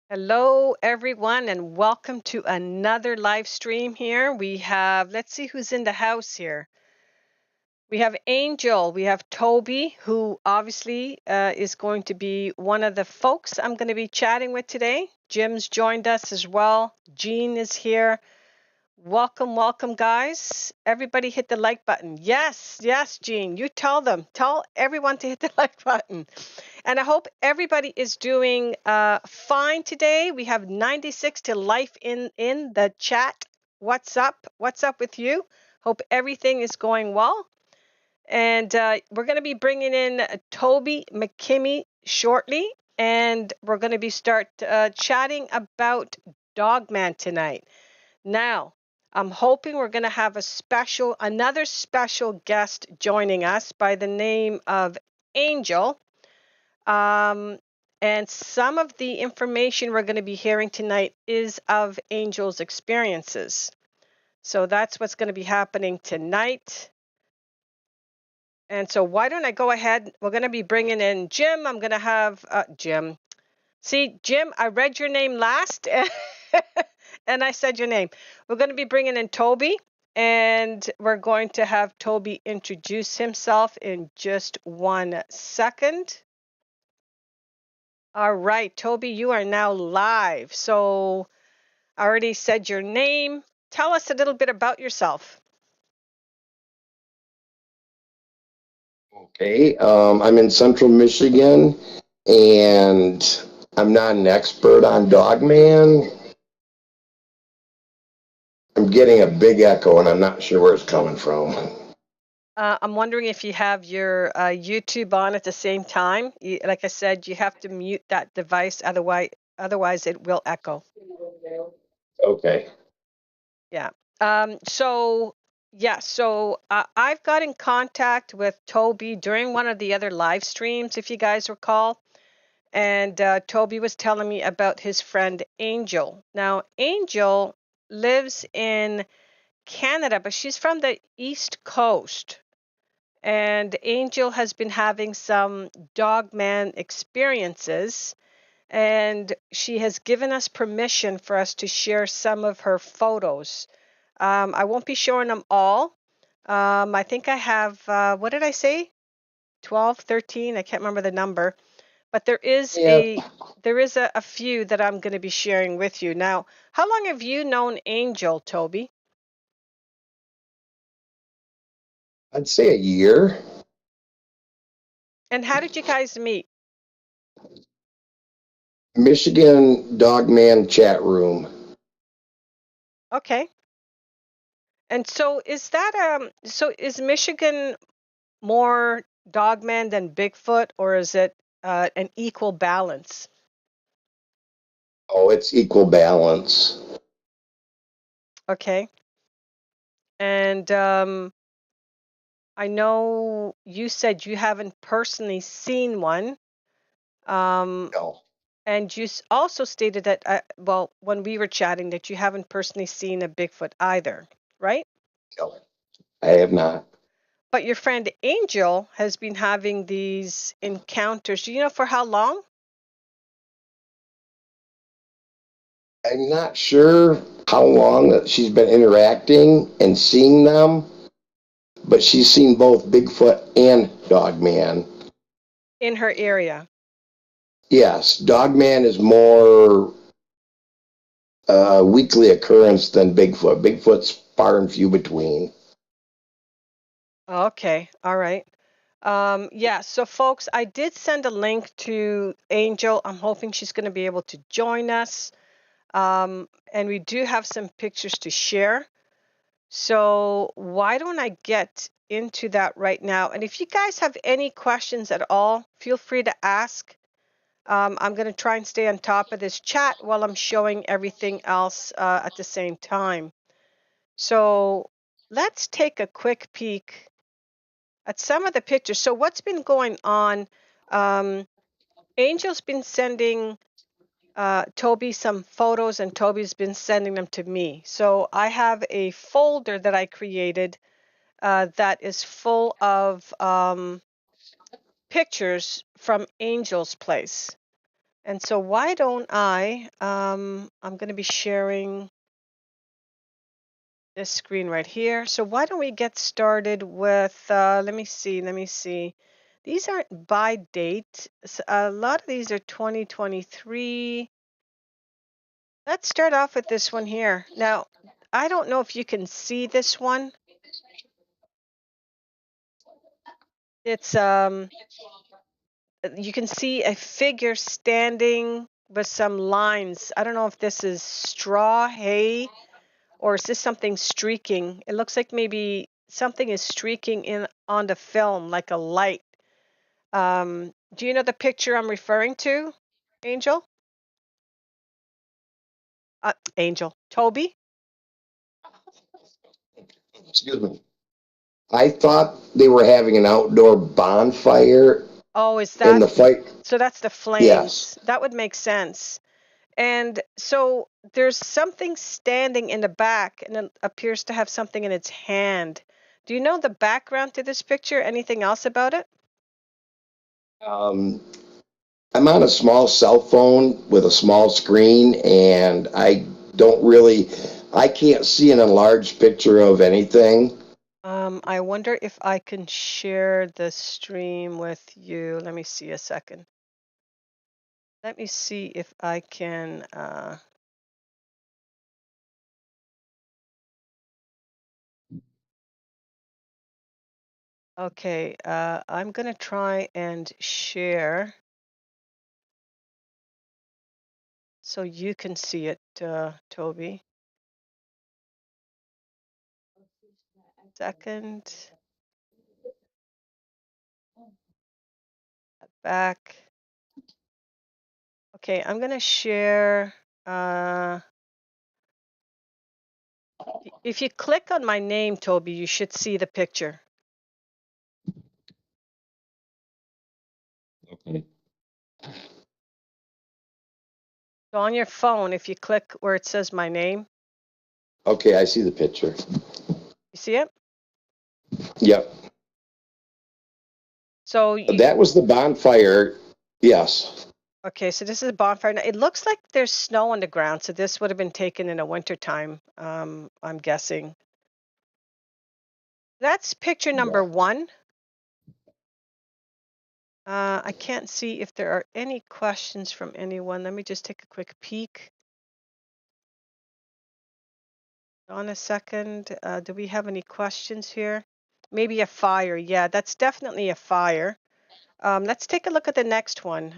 Hello, everyone, and welcome to another live stream here. We have, let's see who's in the house here. We have Angel. We have Tobi, who obviously is going to be one of the folks I'm going to be chatting with today. Jim's joined us as well. Jean is here. Welcome, welcome, guys. Everybody hit the like button. Yes, yes, Jean, you tell them. Tell everyone to hit the like button. And I hope everybody is doing fine today. We have 96 to life in the chat. What's up? What's up with you? Hope everything is going well. And we're going to be bringing in Tobi McKimmy shortly. And we're going to be start chatting about Dogman tonight. Now, I'm hoping we're going to have another special guest joining us by the name of Angel. And some of the information we're going to be hearing tonight is of Angel's experiences. So that's what's going to be happening tonight. And so why don't I go ahead? We're going to be bringing in Jim. I'm going to have Jim. See, Jim, I read your name last and I said your name. We're going to be bringing in Tobi, and we're going to have Tobi introduce himself in just 1 second. All right, Tobi, you are now live. So I already said your name. Tell us a little bit about yourself. Okay, I'm in central Michigan, and I'm not an expert on Dogman. I'm getting a big echo, and I'm not sure where it's coming from. I'm wondering if you have your YouTube on at the same time. Like I said, you have to mute that device, otherwise it will echo. Okay. Yeah. So I've got in contact with Tobi during one of the other live streams, if you guys recall. And Tobi was telling me about his friend Angel. Now, Angel lives in Canada, but she's from the East Coast. And Angel has been having some dogman experiences, and she has given us permission for us to share some of her photos. I won't be showing them all. I think I have, what did I say? 12, 13, I can't remember the number. But there is a few that I'm going to be sharing with you. Now, how long have you known Angel, Tobi? I'd say a year. And how did you guys meet? Michigan Dogman chat room. Okay. And so is Michigan more dogman than Bigfoot, or is it an equal balance? Oh, it's equal balance. Okay. And I know you said you haven't personally seen one. No, And you also stated that, well, when we were chatting, that you haven't personally seen a Bigfoot either, right? no, I have not. But your friend Angel has been having these encounters. Do you know for how long? I'm not sure how long that she's been interacting and seeing them, but she's seen both Bigfoot and Dogman. In her area. Yes, Dogman is more weekly occurrence than Bigfoot. Bigfoot's far and few between. Okay, all right. Yeah, so folks, I did send a link to Angel. I'm hoping she's going to be able to join us. And we do have some pictures to share. So why don't I get into that right now? And if you guys have any questions at all, feel free to ask. I'm going to try and stay on top of this chat while I'm showing everything else at the same time. So let's take a quick peek at some of the pictures. So what's been going on? Angel's been sending Tobi some photos, and Tobi's been sending them to me. So I have a folder that I created that is full of pictures from Angel's place. And so why don't I'm going to be sharing this screen right here. So why don't we get started with, let me see. These aren't by date. A lot of these are 2023. Let's start off with this one here. Now, I don't know if you can see this one. It's, you can see a figure standing with some lines. I don't know if this is straw, hay, or is this something streaking? It looks like maybe something is streaking in on the film, like a light. Do you know the picture I'm referring to, Angel? Angel. Tobi? Excuse me. I thought they were having an outdoor bonfire Oh, is in that, the fight. so that's the Yes. flames. That would make sense. And so there's something standing in the back and it appears to have something in its hand. Do you know the background to this picture? Anything else about it? Um, I'm on a small cell phone with a small screen, and I can't see an enlarged picture of anything. I wonder if I can share the stream with you. Let me see a second. Let me see if I can. Okay, I'm gonna try and share so you can see it, Tobi. Second, back. Okay, I'm gonna share. If you click on my name, Tobi, you should see the picture. Okay. So on your phone, if you click where it says my name, Okay, I see the picture. you see it? Yep. So you, That was the bonfire. Yes. okay, so this is a bonfire. Now, it looks like there's snow on the ground, so this would have been taken in the wintertime, I'm guessing. That's picture number Yeah. 1. I can't see if there are any questions from anyone. Let me just take a quick peek. On a second, do we have any questions here? Maybe a fire. Yeah, that's definitely a fire. Let's take a look at the next one.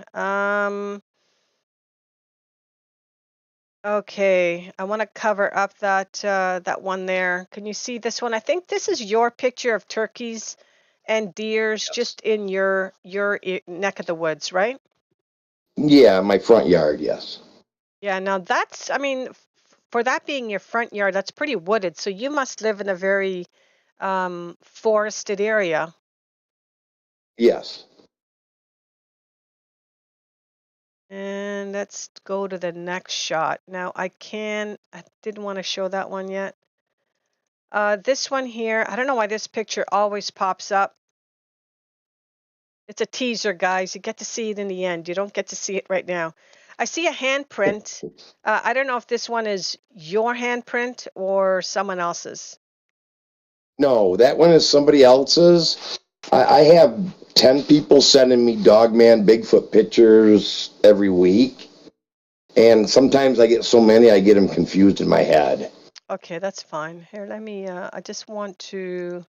Okay, I want to cover up that one there. Can you see this one? I think this is your picture of turkeys and deers Yes. just in your neck of the woods, right? Yeah, my front yard. Yes. Yeah, now that's, I mean, for that being your front yard, that's pretty wooded. So you must live in a very forested area. Yes. And let's go to the next shot. Now I didn't want to show that one yet. This one here, I don't know why this picture always pops up. It's a teaser, guys. You get to see it in the end. You don't get to see it right now. I see a handprint. I don't know if this one is your handprint or someone else's. No, that one is somebody else's. I have 10 people sending me Dogman Bigfoot pictures every week. And sometimes I get so many, I get them confused in my head. Okay, that's fine. Here, let me, I just want to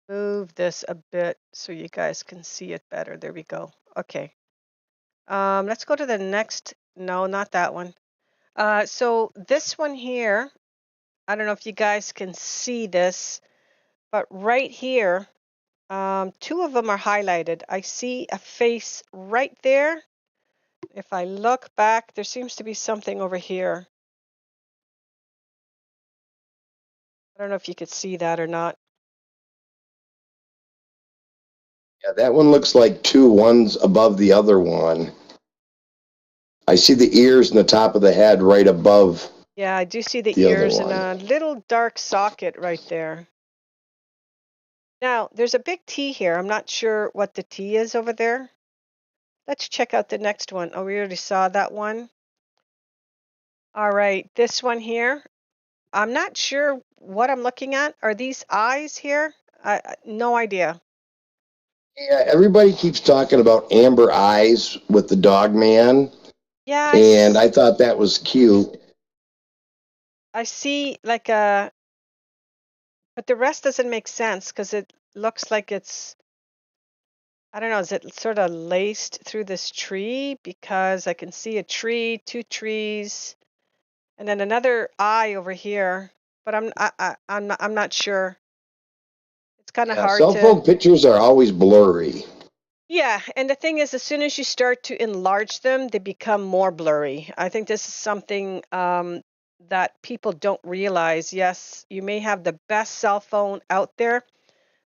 move this a bit so you guys can see it better. There we go. Okay. Let's go to the next. No, not that one. So this one here, I don't know if you guys can see this, but right here, 2 of them are highlighted. I see a face right there. If I look back, there seems to be something over here. I don't know if you could see that or not. Yeah, that one looks like two. One's above the other one. I see the ears and the top of the head right above Yeah, I do see the the other ears and one. a little dark socket right there. Now, there's a big T here. I'm not sure what the T is over there. Let's check out the next one. Oh, we already saw that one. All right, this one here. I'm not sure what I'm looking at. Are these eyes here? No idea. Yeah, everybody keeps talking about amber eyes with the dog man, Yeah, and I thought that was cute. I see like a, but the rest doesn't make sense because it looks like it's, I don't know, is it sort of laced through this tree? Because I can see a tree, two trees, and then another eye over here. But I'm not sure. It's kind of Yeah, hard cell to. phone pictures are always blurry. Yeah, and the thing is, as soon as you start to enlarge them, they become more blurry. I think this is something that people don't realize. Yes, you may have the best cell phone out there,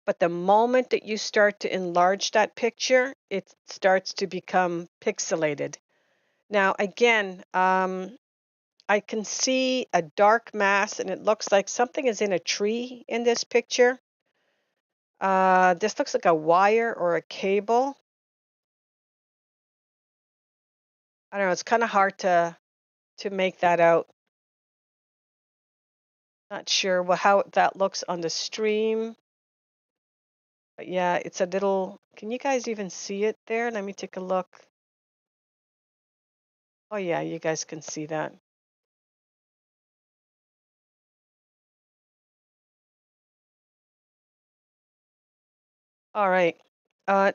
but the moment that you start to enlarge that picture, it starts to become pixelated. Now, again, I can see a dark mass, and it looks like something is in a tree in this picture. This looks like a wire or a cable. I don't know. It's kind of hard to make that out. Not sure how that looks on the stream, but yeah, it's a little. Can you guys even see it there? Let me take a look. Oh yeah, you guys can see that. All right.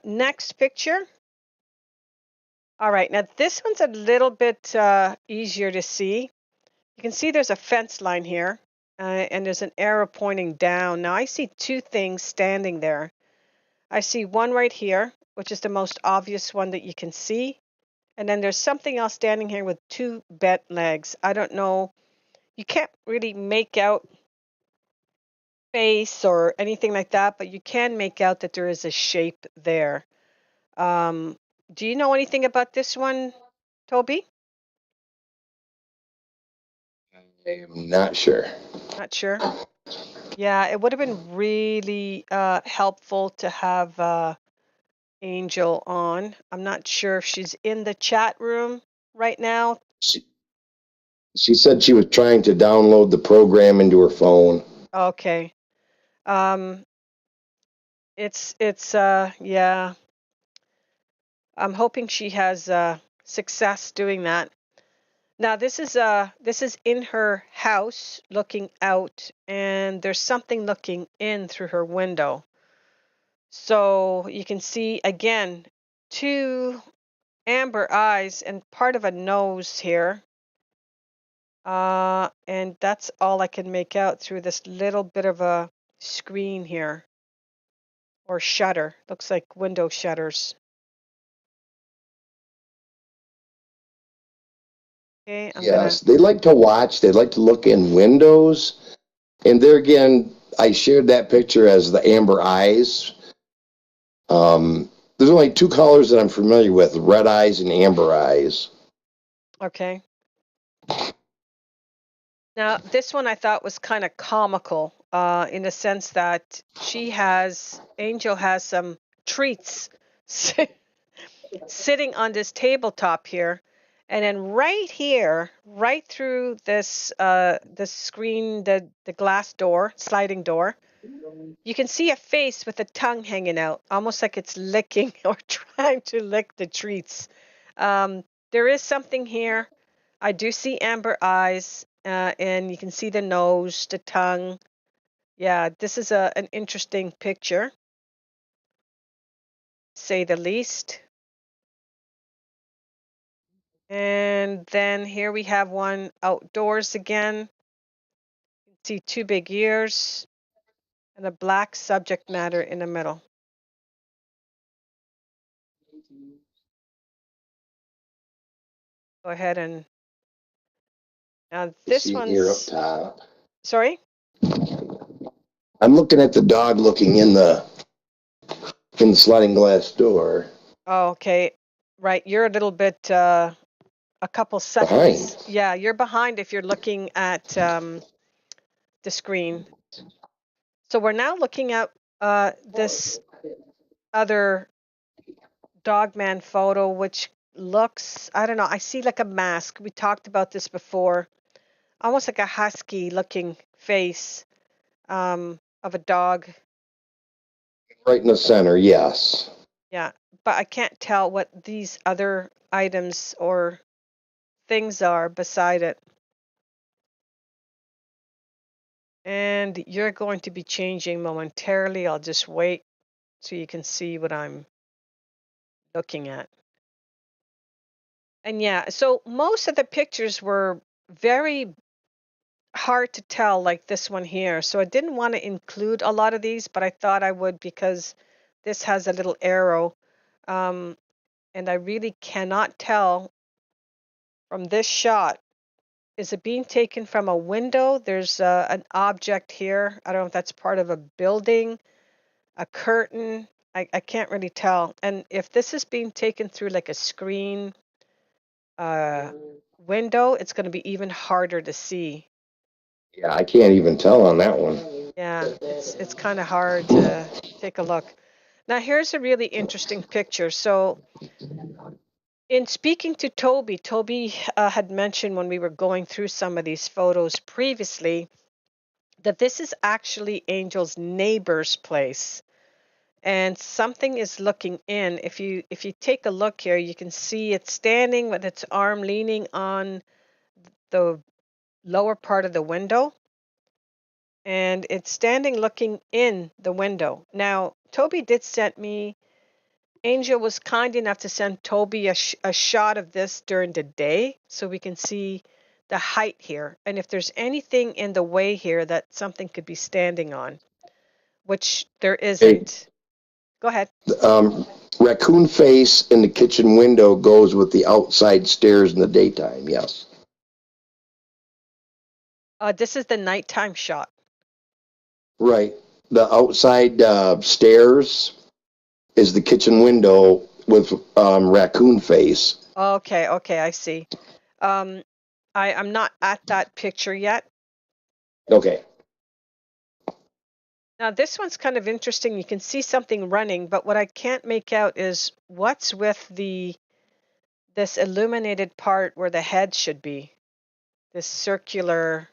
Next picture. All right. Now this one's a little bit easier to see. You can see there's a fence line here, and there's an arrow pointing down. Now I see two things standing there. I see one right here, which is the most obvious one that you can see. And then there's something else standing here with two bent legs. I don't know. You can't really make out face or anything like that, but you can make out that there is a shape there. Um, do you know anything about this one, Toby? I'm not sure. Not sure. Yeah, it would have been really helpful to have Angel on. I'm not sure if she's in the chat room right now. She, she said she was trying to download the program into her phone. Okay. Um, it's yeah. I'm hoping she has success doing that. Now this is in her house looking out, and there's something looking in through her window. So you can see again two amber eyes and part of a nose here. And that's all I can make out through this little bit of a screen here or shutter. Looks like window shutters. Okay, I'm gonna. Yes, they like to watch. They like to look in windows. And there again, I shared that picture as the amber eyes. There's only two colors that I'm familiar with: red eyes and amber eyes. Okay. Now, this one I thought was kind of comical in the sense that Angel has some treats sitting on this tabletop here. And then right here, right through this screen, the glass door, sliding door, you can see a face with a tongue hanging out, almost like it's licking or trying to lick the treats. There is something here. I do see amber eyes, and you can see the nose, the tongue. Yeah, this is an interesting picture, say the least. And then here we have one outdoors again. You can see two big ears and a black subject matter in the middle. Go ahead and now You this see an ear up one's top. sorry. I'm looking at the dog looking in the sliding glass door Oh, okay. Right. You're a little bit a couple behind. seconds. Yeah, you're behind if you're looking at the screen. So we're now looking at this other Dogman photo, which looks, I don't know, I see like a mask. We talked about this before. almost like a husky looking face of a dog. Right in the center, yes. Yeah, but I can't tell what these other items or things are beside it. And you're going to be changing momentarily. I'll just wait so you can see what I'm looking at. And yeah, so most of the pictures were very hard to tell, like this one here. So I didn't want to include a lot of these, but I thought I would because this has a little arrow. Um, and I really cannot tell from this shot. Is it being taken from a window? There's an object here. I don't know if that's part of a building, a curtain. I can't really tell. And if this is being taken through like a screen uh, window, it's going to be even harder to see. Yeah, I can't even tell on that one. Yeah, it's kind of hard to take a look. Now here's a really interesting picture. So in speaking to Tobi, Tobi had mentioned when we were going through some of these photos previously that this is actually Angel's neighbor's place, and something is looking in. If you take a look here, you can see it standing with its arm leaning on the lower part of the window, and it's standing looking in the window. Now, Tobi did send me. Angel was kind enough to send Tobi a shot of this during the day so we can see the height here, and if there's anything in the way here that something could be standing on, which there Hey, isn't. Go ahead. um, raccoon face in the kitchen window goes with the outside stairs in the daytime, yes. This is the nighttime shot. Right. The outside stairs is the kitchen window with raccoon face. Okay, okay, I see. Um, I'm not at that picture yet. Okay. Now this one's kind of interesting. You can see something running, but what I can't make out is what's with this illuminated part where the head should be. This circular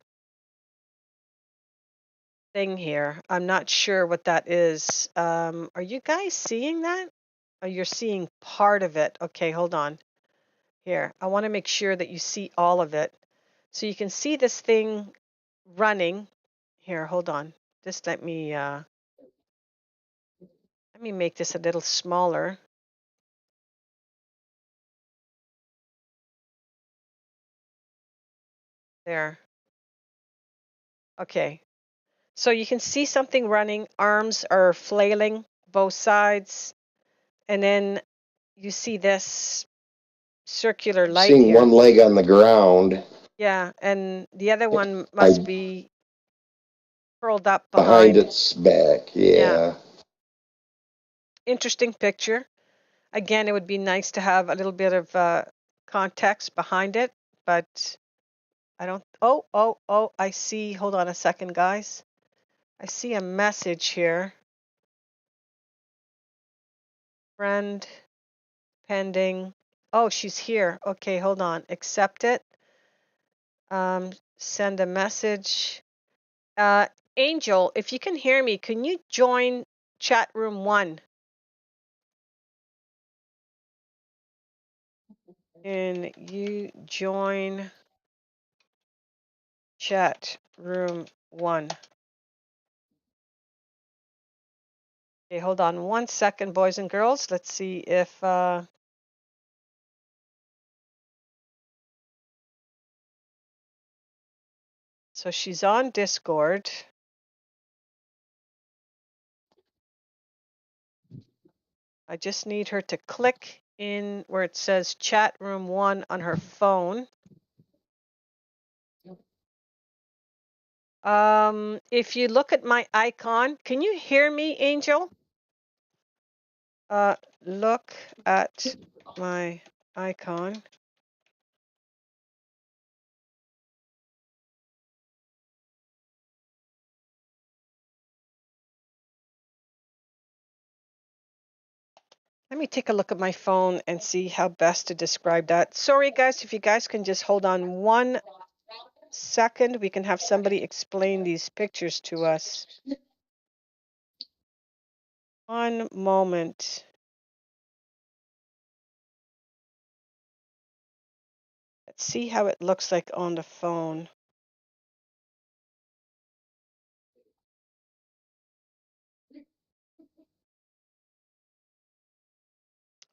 thing here. I'm not sure what that is. Are you guys seeing that? Oh, you're seeing part of it. Okay, hold on. Here, I want to make sure that you see all of it. So you can see this thing running. Here, hold on. Just let me make this a little smaller. There. Okay. So you can see something running, arms are flailing both sides, and then you see this circular light Seeing one here. leg on the ground. Yeah, and the other one must I be curled up behind behind. its back. Yeah, Yeah. interesting picture. Again, it would be nice to have a little bit of context behind it, but I don't. Oh, I see. Hold on a second, guys. I see a message here. Friend pending. Oh, she's here. Okay, hold on. Accept it. Send a message. Uh, Angel, if you can hear me, can you join chat room 1? Can you join chat room 1? Okay, hold on 1 second, boys and girls. Let's see if so she's on Discord. I just need her to click in where it says chat room 1 on her phone. If you look at my icon, can you hear me, Angel? Look at my icon. Let me take a look at my phone and see how best to describe that. Sorry, guys, if you guys can just hold on 1 second we can have somebody explain these pictures to us. One moment. Let's see how it looks like on the phone.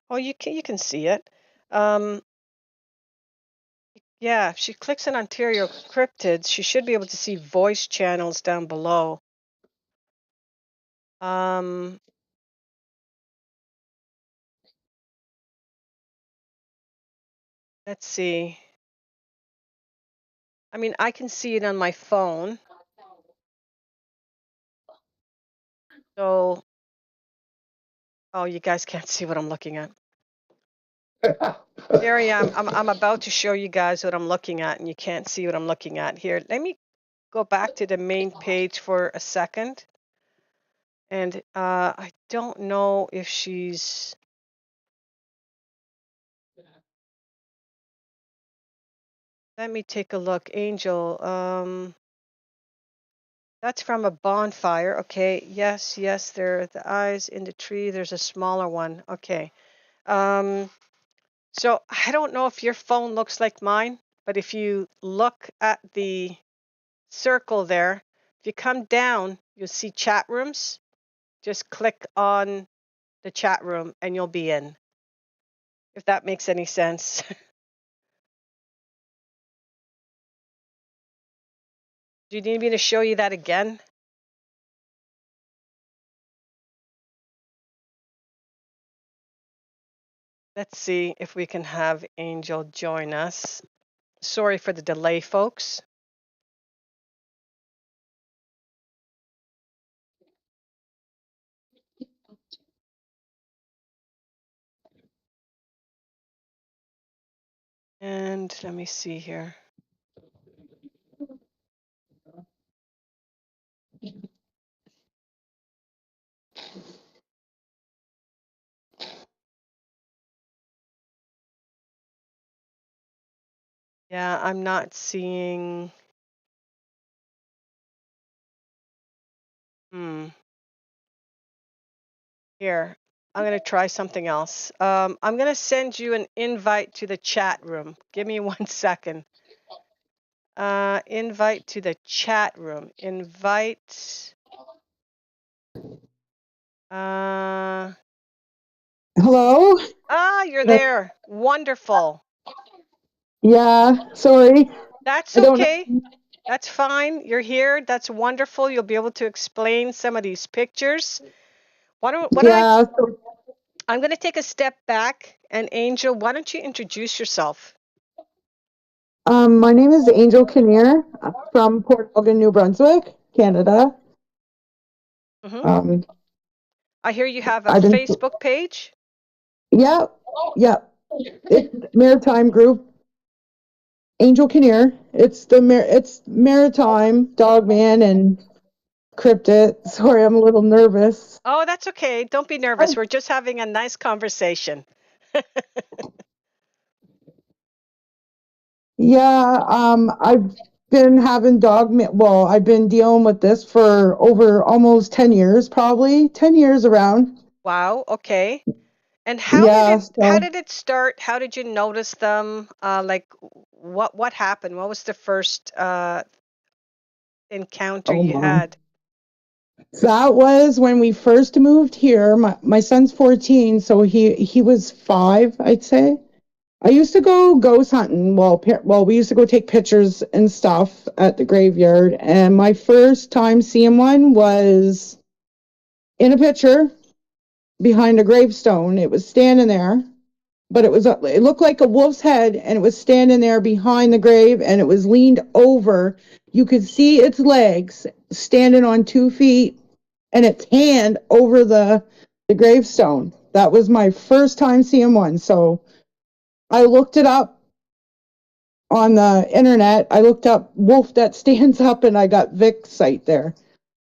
Oh, you can see it. Yeah, if she clicks on Ontario Cryptids, she should be able to see voice channels down below. Let's see. I mean, I can see it on my phone. So, oh, you guys can't see what I'm looking at. There I am. I'm about to show you guys what I'm looking at, and you can't see what I'm looking at here. Let me go back to the main page for a second. And I don't know if she's... Let me take a look. Angel, that's from a bonfire. Okay, yes, there are the eyes in the tree. There's a smaller one. Okay. So I don't know if your phone looks like mine, but if you look at the circle there, if you come down, you'll see chat rooms. Just click on the chat room and you'll be in, if that makes any sense. Do you need me to show you that again? Let's see if we can have Angel join us. Sorry for the delay, folks. And let me see here. Yeah, I'm not seeing... Here, I'm going to try something else. I'm going to send you an invite to the chat room. Give me 1 second. Invite to the chat room. Invite. Hello? You're there. Wonderful. Yeah, sorry. That's I don't know. okay. That's fine. You're here. That's wonderful. You'll be able to explain some of these pictures. Yeah, I'm going to take a step back. And Angel, why don't you introduce yourself? my name is Angel Kinnear from Port Elgin, New Brunswick, Canada. I hear you have a I've been, Facebook page. yeah. It's Maritime Group, Angel Kinnear. It's Maritime Dogman and Cryptid. Sorry, I'm a little nervous. Oh, that's okay. Don't be nervous. We're just having a nice conversation. Yeah, I've been having I've been dealing with this for over almost 10 years, probably 10 years around. Wow. Okay. And Yeah, how so, did it start? How did you notice them? Like what happened? What was the first encounter oh you my. had? That was when we first moved here. My son's 14, so he was 5, I'd say. I used to go ghost hunting. We used to go take pictures and stuff at the graveyard. And my first time seeing one was in a picture behind a gravestone. It was standing there, but it looked like a wolf's head, and it was standing there behind the grave, and it was leaned over. You could see its legs standing on 2 feet and its hand over the gravestone. That was my first time seeing one. So I looked it up on the internet. I looked up wolf that stands up, and I got Vic's site there,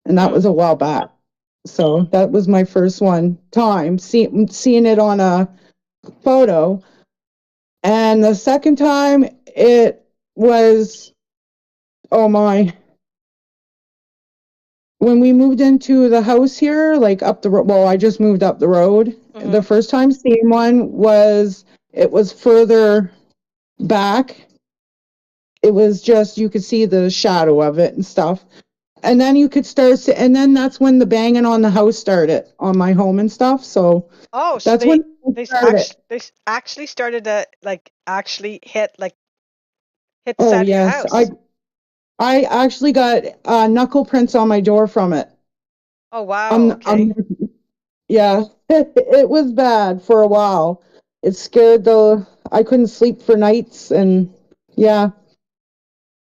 and that was a while back. So that was my first time seeing it on a photo. And the second time, it was Oh my. When we moved into the house here, like up the road, well, I just moved up the road. Mm-hmm. The first time seeing one was, it was further back. It was just, you could see the shadow of it and stuff. And then you could start, and then that's when the banging on the house started on my home and stuff. So Oh, so that's when it started. they actually started to like actually hit the Oh side of your yes, house. I actually got knuckle prints on my door from it. Oh wow, okay. I'm yeah, it was bad for a while. It scared I couldn't sleep for nights, and yeah,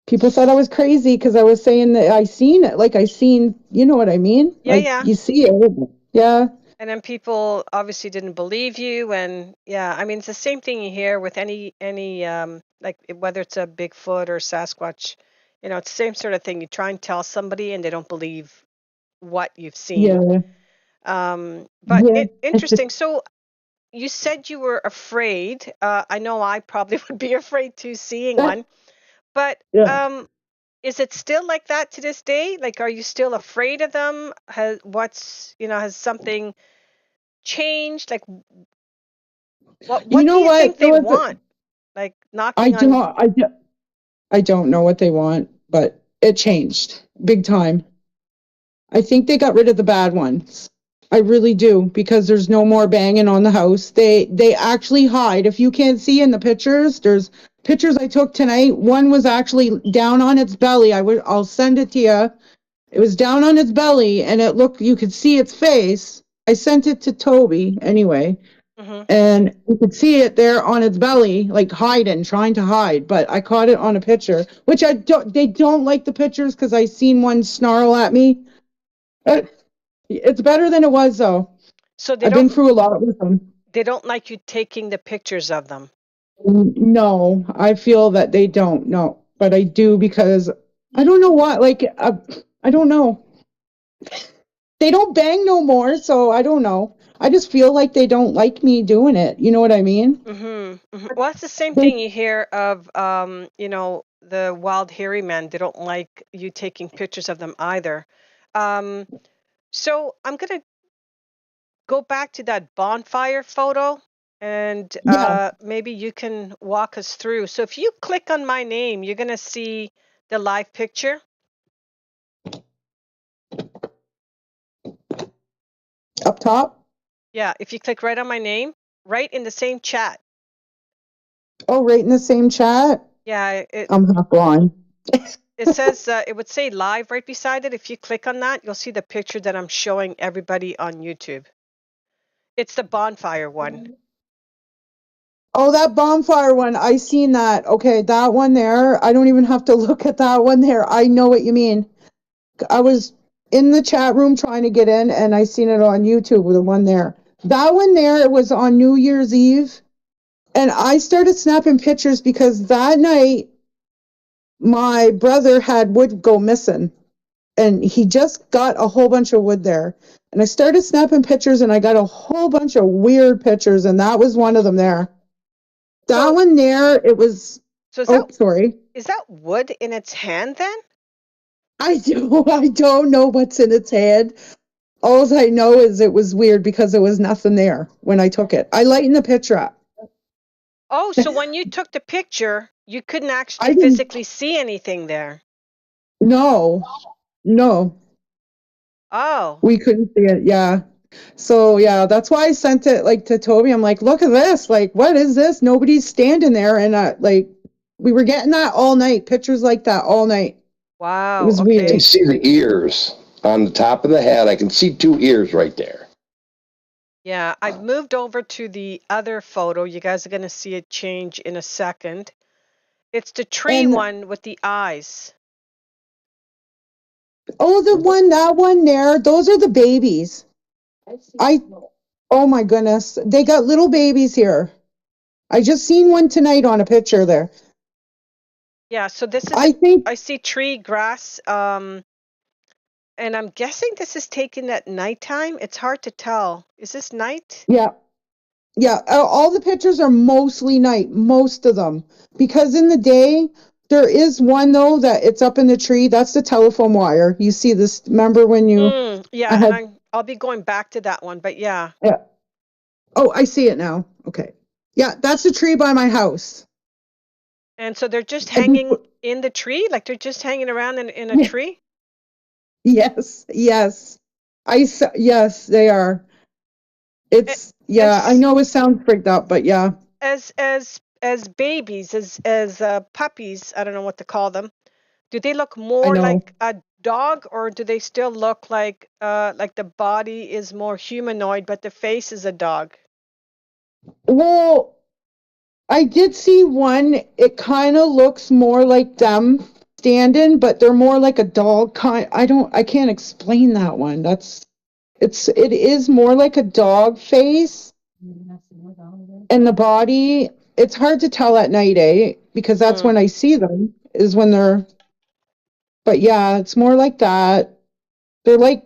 people thought I was crazy because I was saying that I seen it, like I seen, you know what I mean? Yeah, Like yeah. you see it. Yeah. And then people obviously didn't believe you, and yeah, I mean it's the same thing you hear with any like whether it's a Bigfoot or Sasquatch, it's the same sort of thing. You try and tell somebody and they don't believe what you've seen. Yeah. But Yeah. interesting. So you said you were afraid. I know I probably would be afraid too seeing one, but Yeah. is it still like that to this day? Like, are you still afraid of them? Has something changed? Like, You what do know you what? think they want? Like I knocking don't on. I don't I don't know what they want, but it changed big time. I think they got rid of the bad ones. I really do, because there's no more banging on the house. They actually hide. If you can't see in the pictures, there's pictures I took tonight. One was actually down on its belly. I'll send it to you. It was down on its belly, and you could see its face. I sent it to Tobi anyway, Hmm. and you could see it there on its belly, like hiding, trying to hide. But I caught it on a picture, which I don't. They don't like the pictures because I seen one snarl at me. It's better than it was, though. So they I've been don't through a lot with them. they don't like you taking the pictures of them. No, I feel that they don't. No, but I do, because I don't know why. Like, I don't know. They don't bang no more, so I don't know. I just feel like they don't like me doing it. You know what I mean? Well, it's the same They, thing you hear of, the wild hairy men. They don't like you taking pictures of them either. Um, so I'm gonna go back to that bonfire photo, and yeah, maybe you can walk us through. So if you click on my name, you're gonna see the live picture. up top. Yeah, if you click right on my name, right in the same chat. Oh, right in the same chat. Yeah, it I'm half blind. it says it would say live right beside it. If you click on that, you'll see the picture that I'm showing everybody on YouTube. It's the bonfire one. Oh, that bonfire one. I seen that. Okay, that one there. I don't even have to look at that one there. I know what you mean. I was in the chat room trying to get in, and I seen it on YouTube with the one there. That one there, it was on New Year's Eve, and I started snapping pictures because that night my brother had wood go missing, and he just got a whole bunch of wood there. And I started snapping pictures, and I got a whole bunch of weird pictures, and that was one of them there. That So one there, it was. so Oh, sorry. is that wood in its hand then? I don't know what's in its head. All I know is it was weird because there was nothing there when I took it. I lightened the picture up. Oh, so when you took the picture, you couldn't actually I didn't. physically see anything there. No, no, Oh, we couldn't see it. Yeah. So yeah, that's why I sent it like to Tobi. I'm like, look at this. Like, what is this? Nobody's standing there, and like, we were getting that all night. Pictures like that all night. It wow. was I can weird. Okay. see the ears on the top of the head. I can see two ears right there. Yeah, I've moved over to the other photo. You guys are going to see it change in a second. It's the tree And one with the eyes. oh, that one there. Those are the babies. I. Oh my goodness, they got little babies here. I just seen one tonight on a picture there. Yeah, so this is I think, I see tree grass, and I'm guessing this is taken at nighttime. It's hard to tell. Is this night? yeah, yeah. All the pictures are mostly night, most of them, because in the day There is one though that it's up in the tree. That's the telephone wire. You see this? Remember when you? Yeah, I and had. I'll be going back to that one, but yeah. Yeah. Oh, I see it now. Okay. Yeah, that's the tree by my house. And so they're just And hanging in the tree, like they're just hanging around in a tree. yes, yes. Yes, they are. A- Yeah, I As know it sounds freaked out, but yeah. as babies, as puppies, I don't know what to call them. Do they look I more know. like a dog, or do they still look like the body is more humanoid, but the face is a dog? Well, I did see one. It kind of looks more like them standing, but they're more like a dog kind. I can't explain that one. It is more like a dog face and the body. It's hard to tell at night, eh? Because that's Mm, when I see them, is when but yeah, it's more like that. They're like,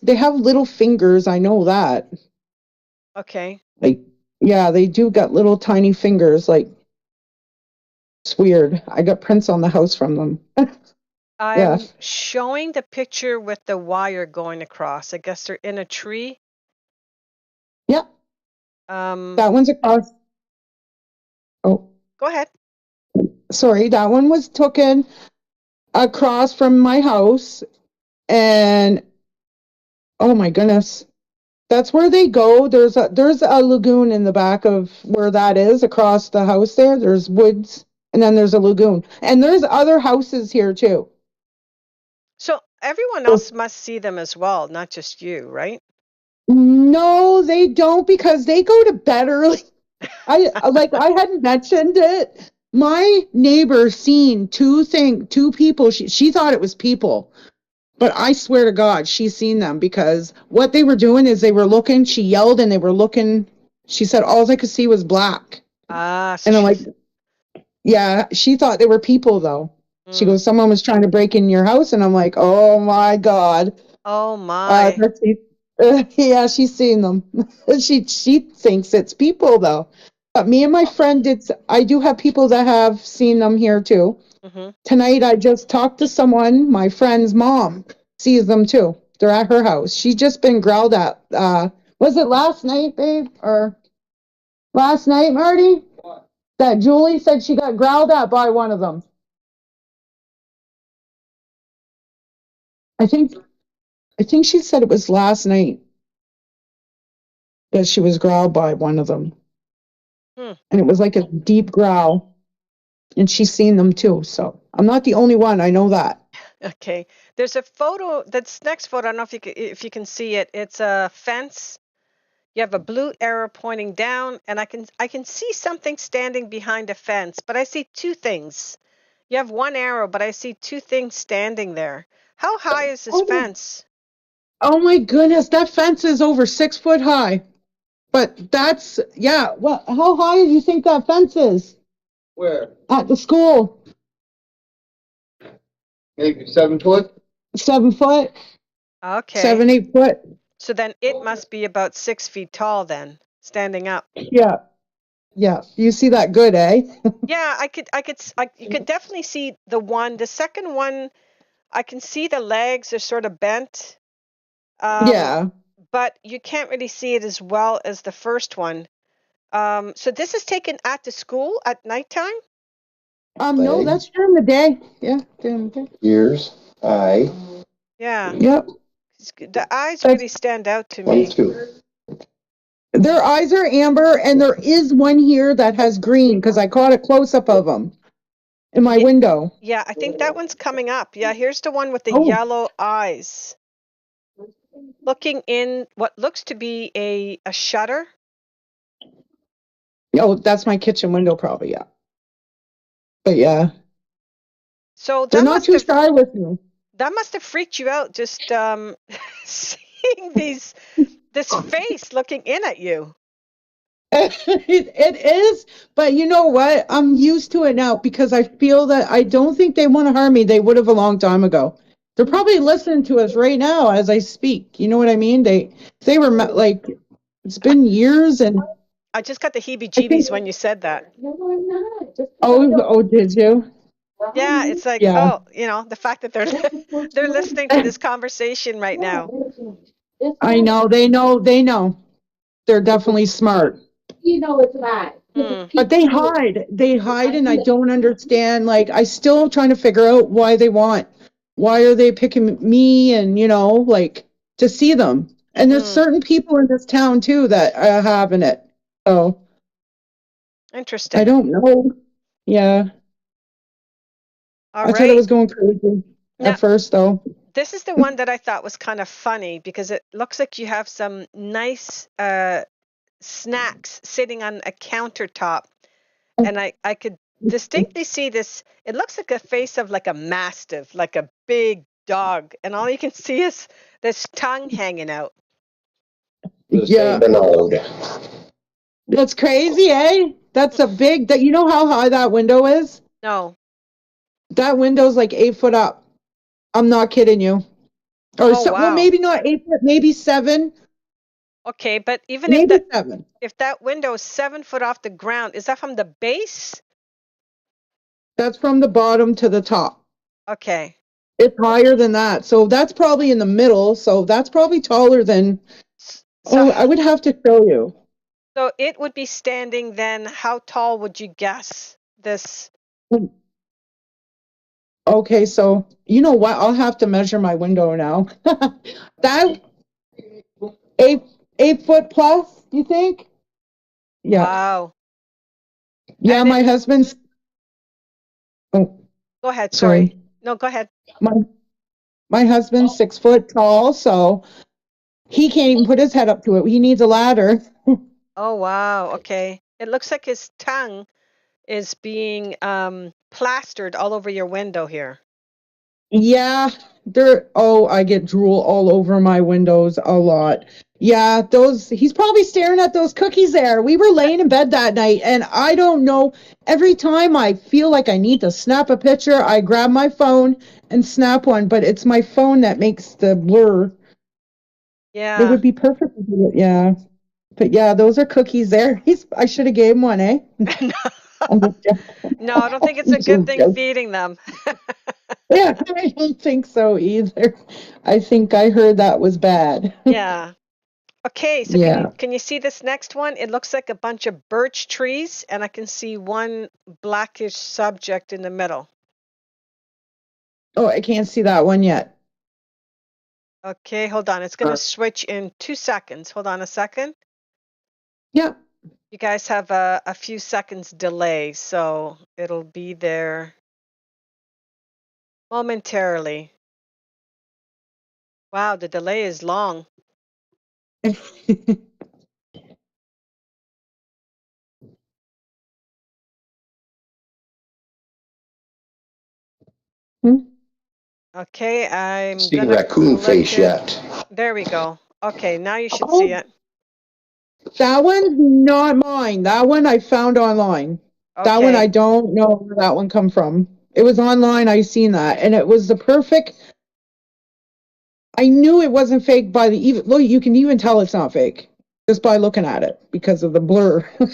they have little fingers. I know that. okay. Like, yeah, they do got little tiny fingers. Like, it's weird. I got prints on the house from them. Yeah. I'm showing the picture with the wire going across. I guess they're in a tree. Yeah. Um, That one's across. Oh, Go ahead. sorry. That one was taken across from my house. And oh my goodness. That's where they go. There's a lagoon in the back of where that is across the house there. There's woods and then there's a lagoon. And there's other houses here too. So everyone else must see them as well, not just you, right? No, they don't because they go to bed early. I hadn't mentioned it. My neighbor seen two people. She thought it was people, but I swear to God, she's seen them because what they were doing is they were looking. She yelled and they were looking. She said all I could see was black, So and I'm like, she's. yeah. She thought they were people though. She Mm, goes, someone was trying to break in your house, and I'm like, oh my God. oh my. Let's see. Yeah, she's seen them. She thinks it's people though. But me and my friend I do have people that have seen them here too. Hmm. Tonight I just talked to someone, my friend's mom sees them too. They're at her house. She's just been growled at. Was it last night, babe? Or last night, Marty? That Julie said she got growled at by one of them. I think I think she said it was last night that she was growled by one of them. Hmm. And it was like a deep growl. And she's seen them too. So I'm not the only one. I know that. Okay. There's a photo. That's next photo. I don't know if you can see it. It's a fence. You have a blue arrow pointing down, and I can see something standing behind a fence, but I see two things. You have one arrow, but I see two things standing there. How high is this Oh, fence? oh my goodness, that fence is over 6 foot high. But yeah. Well, how high do you think that fence is? Where? At the school. Maybe 7 foot. 7 foot, Okay. 7, 8 foot. So then it must be about 6 feet tall then, standing up. Yeah, yeah. You see that good, eh? Yeah, you could definitely see the second one, I can see the legs are sort of bent. Um, Yeah. but you can't really see it as well as the first one. So this is taken at the school at nighttime? No, that's during the day. Yeah, during the day. Ears, eye, Yeah. Yep. The eyes That's really stand out to 1, me. 2. Their eyes are amber, and there is one here that has green because I caught a close up of them in my Yeah, window. yeah, I think that one's coming up. Yeah, here's the one with the Oh, yellow eyes. Looking in what looks to be a shutter. oh, that's my kitchen window, probably. Yeah, but yeah, So they're not too shy with me. that must have freaked you out just seeing this face looking in at you. It is, but you know what? I'm used to it now because I feel that I don't think they want to harm me. They would have a long time ago. They're probably listening to us right now as I speak. You know what I mean? They were like, it's been years and I just got the I think. heebie-jeebies when you said that. Oh, did you? Yeah, it's like, Yeah. oh, the fact that they're they're listening to this conversation right now. I know. They know. They know. They're definitely smart. Hmm. But they hide. They hide, and I don't understand. Like, I still trying to figure out why they want. Why are they picking me? And like to see them. And there's Mm-hmm. certain people in this town too that are having it. So I Interesting. don't know. Yeah, All I thought it right. was going crazy Now, at first, though. this is the one that I thought was kind of funny because it looks like you have some nice snacks sitting on a countertop, and I could distinctly see this. It looks like a face of like a mastiff, like a big dog, and all you can see is this tongue hanging out. The Yeah, Saint Bernard. that's crazy, eh? That's a big. That you know how high that window is? No. That window's like 8 foot up. I'm not kidding you. Or Oh so, well, wow. maybe not 8 foot, maybe seven, Okay, but even if maybe seven. that window is 7 foot off the ground, is that from the base? That's from the bottom to the top. Okay. It's higher than that. So that's probably in the middle. So that's probably taller than, So I would have to show you. so it would be standing then. How tall would you guess this? Okay, so you know what? I'll have to measure my window now. That 8 foot plus, you think? Yeah. Wow. Yeah, And my it, husband's, oh, go ahead. Sorry. sorry. No, go ahead. My my husband's 6 foot tall, so he can't even put his head up to it. He needs a ladder. Oh wow. Okay. It looks like his tongue is being plastered all over your window here. Yeah, I get drool all over my windows a lot. Yeah, he's probably staring at those cookies there. We were laying in bed that night, and I don't know, every time I feel like I need to snap a picture, I grab my phone and snap one, but it's my phone that makes the blur. It Yeah. would be perfect to do it, yeah. But yeah, those are cookies there. I should have gave him one, eh? I'm just joking. No, I don't think it's I'm a good just thing joking. feeding them. Yeah, I don't think so either. I think I heard that was bad. Yeah. Okay, so can you Yeah. can you see this next one? It looks like a bunch of birch trees, and I can see one blackish subject in the middle. Oh, I can't see that one yet. Okay, hold on. It's going to switch in 2 seconds. Hold on a second. Yeah. You guys have a few seconds delay, so it'll be there momentarily. Wow, the delay is long. Hmm? Okay, I'm See gonna raccoon click face it. yet. There we go. Okay, now you should see Oh, it. that one's not mine. That one I found online. That one I Okay. don't know where that one come from. It was online. I seen that, and it was the perfect. I knew it wasn't fake by the even. Look, you can even tell it's not fake just by looking at it because of the blur, or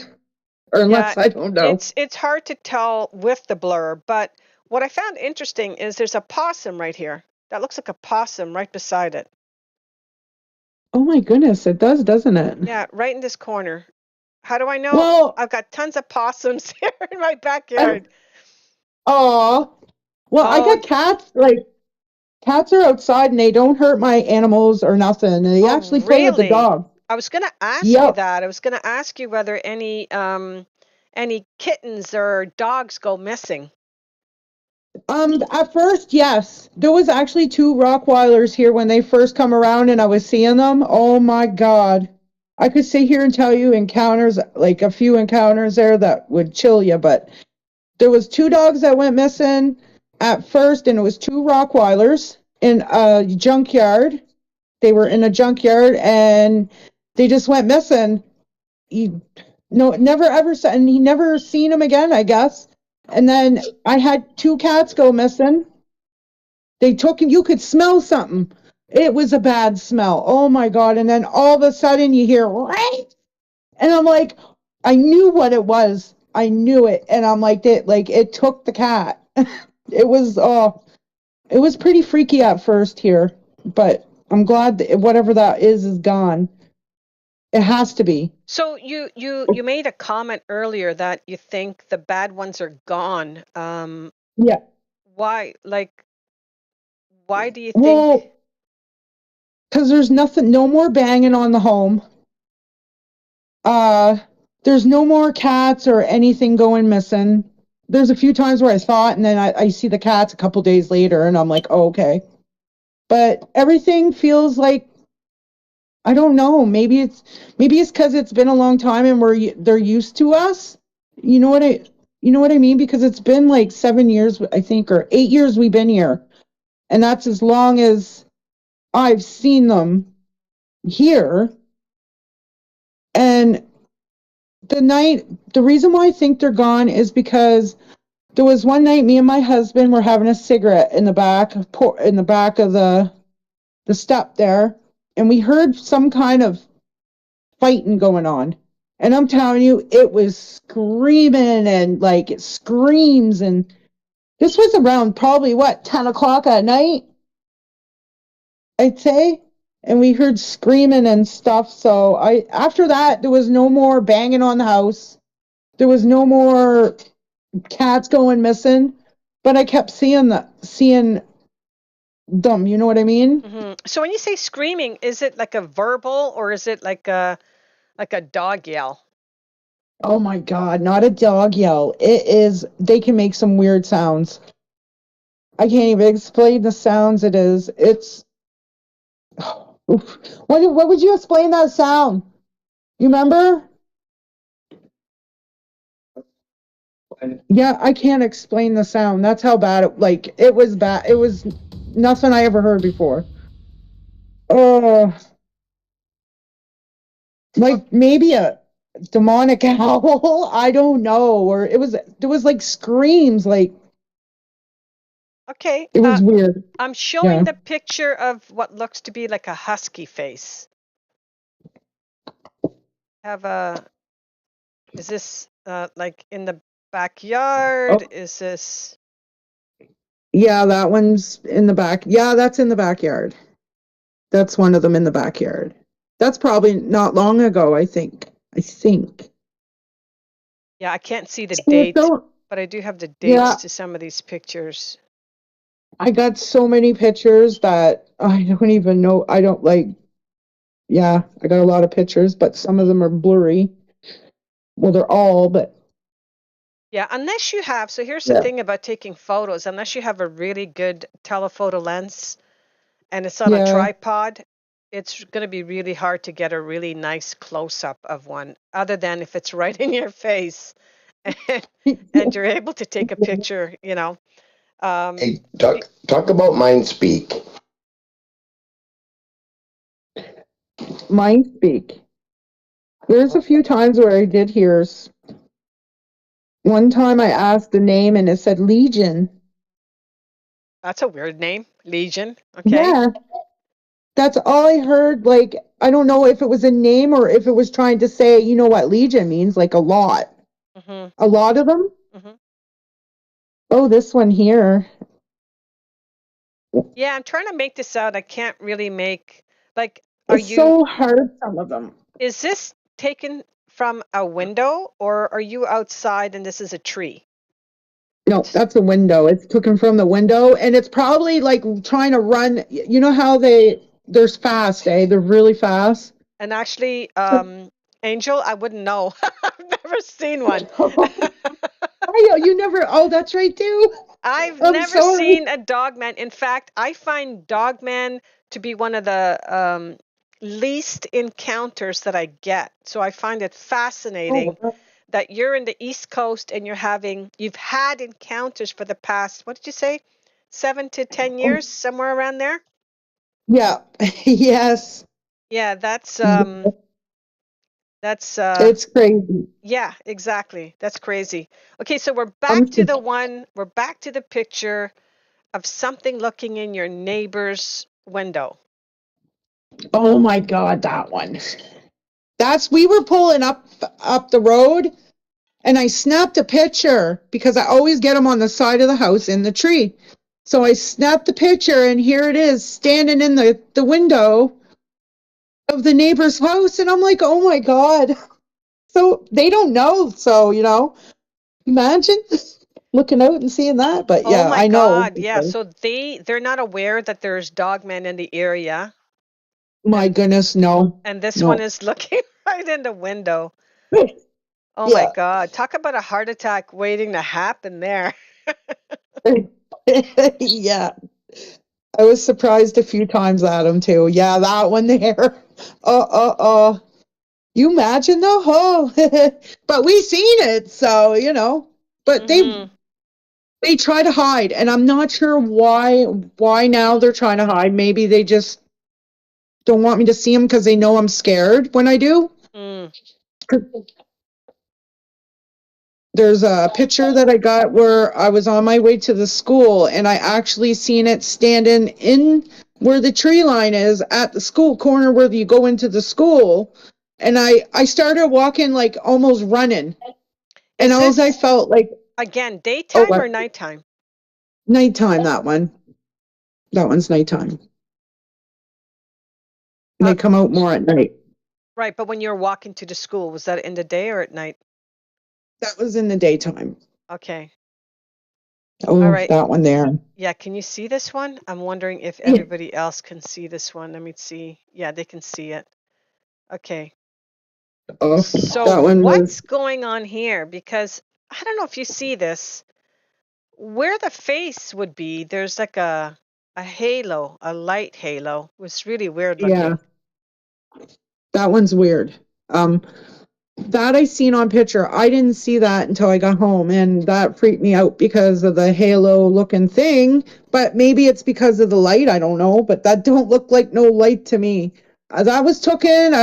Yeah, unless I don't know. it's hard to tell with the blur, but what I found interesting is there's a possum right here. That looks like a possum right beside it. Oh my goodness, it does, doesn't it? Yeah, right in this corner. How do I know? Well, I've got tons of possums here in my backyard. oh, well, I Oh, got cats. Like cats are outside and they don't hurt my animals or nothing. And they oh, actually play with the really? dog. I was gonna ask you Yep. that. I was gonna ask you whether any kittens or dogs go missing. At first, yes. There was actually two Rottweilers here when they first come around and I was seeing them. Oh my God. I could sit here and tell you encounters, like a few encounters there that would chill you, but there was two dogs that went missing at first, and it was two Rottweilers in a junkyard. They were in a junkyard and they just went missing. He no never ever said, and he never seen him again, I guess. And then I had two cats go missing. They took him. You could smell something. It was a bad smell. Oh my God. And then all of a sudden you hear, right? And I'm like, I knew what it was. I knew it, and I'm like, it took the cat. It was it was pretty freaky at first here, but I'm glad that whatever that is gone. It has to be. So you made a comment earlier that you think the bad ones are gone. Yeah. Why? Like, why do you think? Well, because there's nothing, no more banging on the home. Uh, there's no more cats or anything going missing. There's a few times where I saw it, and then I see the cats a couple days later, and I'm like, oh, okay. But everything feels like, I don't know. Maybe it's because it's been a long time and they're used to us. You know what I you know what I mean? Because it's been like 7 years, I think, or 8 years we've been here, and that's as long as I've seen them here. And the reason why I think they're gone is because there was one night me and my husband were having a cigarette in the back of the step there, and we heard some kind of fighting going on. And I'm telling you, it was screaming and like it screams. And this was around probably what, 10 o'clock at night, I'd say. And we heard screaming and stuff. So after that, there was no more banging on the house. There was no more cats going missing. But I kept seeing them. You know what I mean? Mm-hmm. So when you say screaming, is it like a verbal or is it like a dog yell? Oh my God, not a dog yell. It is, they can make some weird sounds. I can't even explain the sounds it is. It's, oof. What would you explain that sound? You remember? Yeah, I can't explain the sound. That's how bad it was bad. It was nothing I ever heard before. Oh, like maybe a demonic howl. I don't know. Or there was like screams, like Okay. it was weird. I'm showing Yeah. the picture of what looks to be like a husky face. Is this like in the backyard? Oh, Is this? yeah, that one's in the back. Yeah, that's in the backyard. That's one of them in the backyard. That's probably not long ago, I think. I think. Yeah, I can't see the So, date, but I do have the dates yeah, to some of these pictures. I got so many pictures that I don't even know. I don't like, yeah, I got a lot of pictures, but some of them are blurry. Well, they're all, but Yeah, unless you have, so here's the yeah. thing about taking photos, unless you have a really good telephoto lens and it's on a Yeah. tripod, it's going to be really hard to get a really nice close-up of one, other than if it's right in your face and, and you're able to take a picture, you know. Hey, Be- talk about mind speak. Mind speak. There's a few times where I did hear. One time I asked the name and it said Legion. That's a weird name, Legion. Okay. Yeah, that's all I heard. Like, I don't know if it was a name or if it was trying to say, you know what Legion means, like a lot. Mm-hmm. A lot of them? Mm-hmm. Oh, this one here. Yeah, I'm trying to make this out. I can't really make, like, It's so hard, some of them. is this taken from a window or are you outside and this is a tree? No, that's a window. It's taken from the window, and it's probably like trying to run. You know how they're fast, eh? They're really fast. And actually, Angel, I wouldn't know. I've never seen one. Oh, you never. Oh, that's right too. I've I'm never sorry. seen a dogman. In fact, I find dogman to be one of the least encounters that I get. So I find it fascinating Oh, that you're in the East Coast and you've had encounters for the past, what did you say? 7 to 10 years, oh, somewhere around there? yeah. Yes. Yeah, that's It's crazy. yeah, exactly. That's crazy. Okay, so I'm. we're back to the picture of something looking in your neighbor's window. Oh my God, that one. We were pulling up the road, and I snapped a picture because I always get them on the side of the house in the tree. So I snapped the picture, and here it is standing in the window of the neighbor's house, and I'm like, oh my God. So they don't know. So, imagine looking out and seeing that. But Oh yeah, my I know. God. Yeah. So they're not aware that there's dogmen in the area. My And goodness, no. and this one No. is looking right in the window. Oh my Yeah. God. Talk about a heart attack waiting to happen there. Yeah. I was surprised a few times at him too. Yeah, that one there. You imagine though? Oh, but we seen it, so But Mm-hmm. they try to hide, and I'm not sure why now they're trying to hide. Maybe they just don't want me to see them because they know I'm scared when I do. Mm. There's a picture that I got where I was on my way to the school, and I actually seen it standing in where the tree line is at the school corner where you go into the school. And I started walking like almost running. And Is all I this felt like, again oh, daytime or what? nighttime? Nighttime, that one. That one's nighttime. Uh, They come out more at night. right, but when you're walking to the school, was that in the day or at night? That was in the daytime. Okay. All Oh, right. that one there. Yeah, can you see this one? I'm wondering if Yeah. everybody else can see this one. Let me see. Yeah, they can see it. Okay. Oh, So that one was, what's going on here? Because I don't know if you see this. Where the face would be, there's like a halo, a light halo. It was really weird yeah, looking. that one's weird. That I seen on picture. I didn't see that until I got home, and that freaked me out because of the halo looking thing. But maybe it's because of the light. I don't know, but that don't look like no light to me. That was taken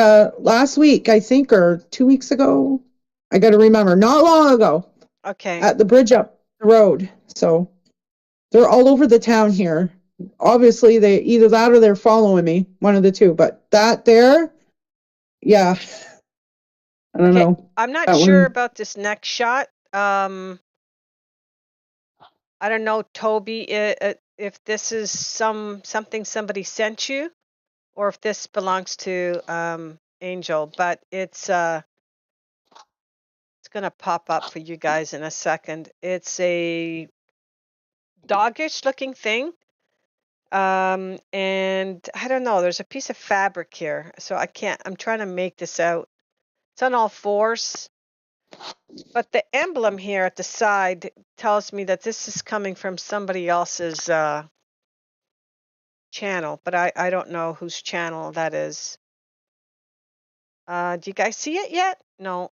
last week, I think, or 2 weeks ago. I got to remember, not long ago, Okay. at the bridge up the road. So they're all over the town here. Obviously, they either that or they're following me, one of the two. But that there, yeah, I don't Okay. know. I'm not That sure one, about this next shot. I don't know, Toby, if this is something somebody sent you or if this belongs to Angel, but it's gonna pop up for you guys in a second. It's a doggish looking thing. And I don't know, there's a piece of fabric here, so I'm trying to make this out. It's on all fours, but the emblem here at the side tells me that this is coming from somebody else's channel, but I don't know whose channel that is. Do you guys see it yet? No.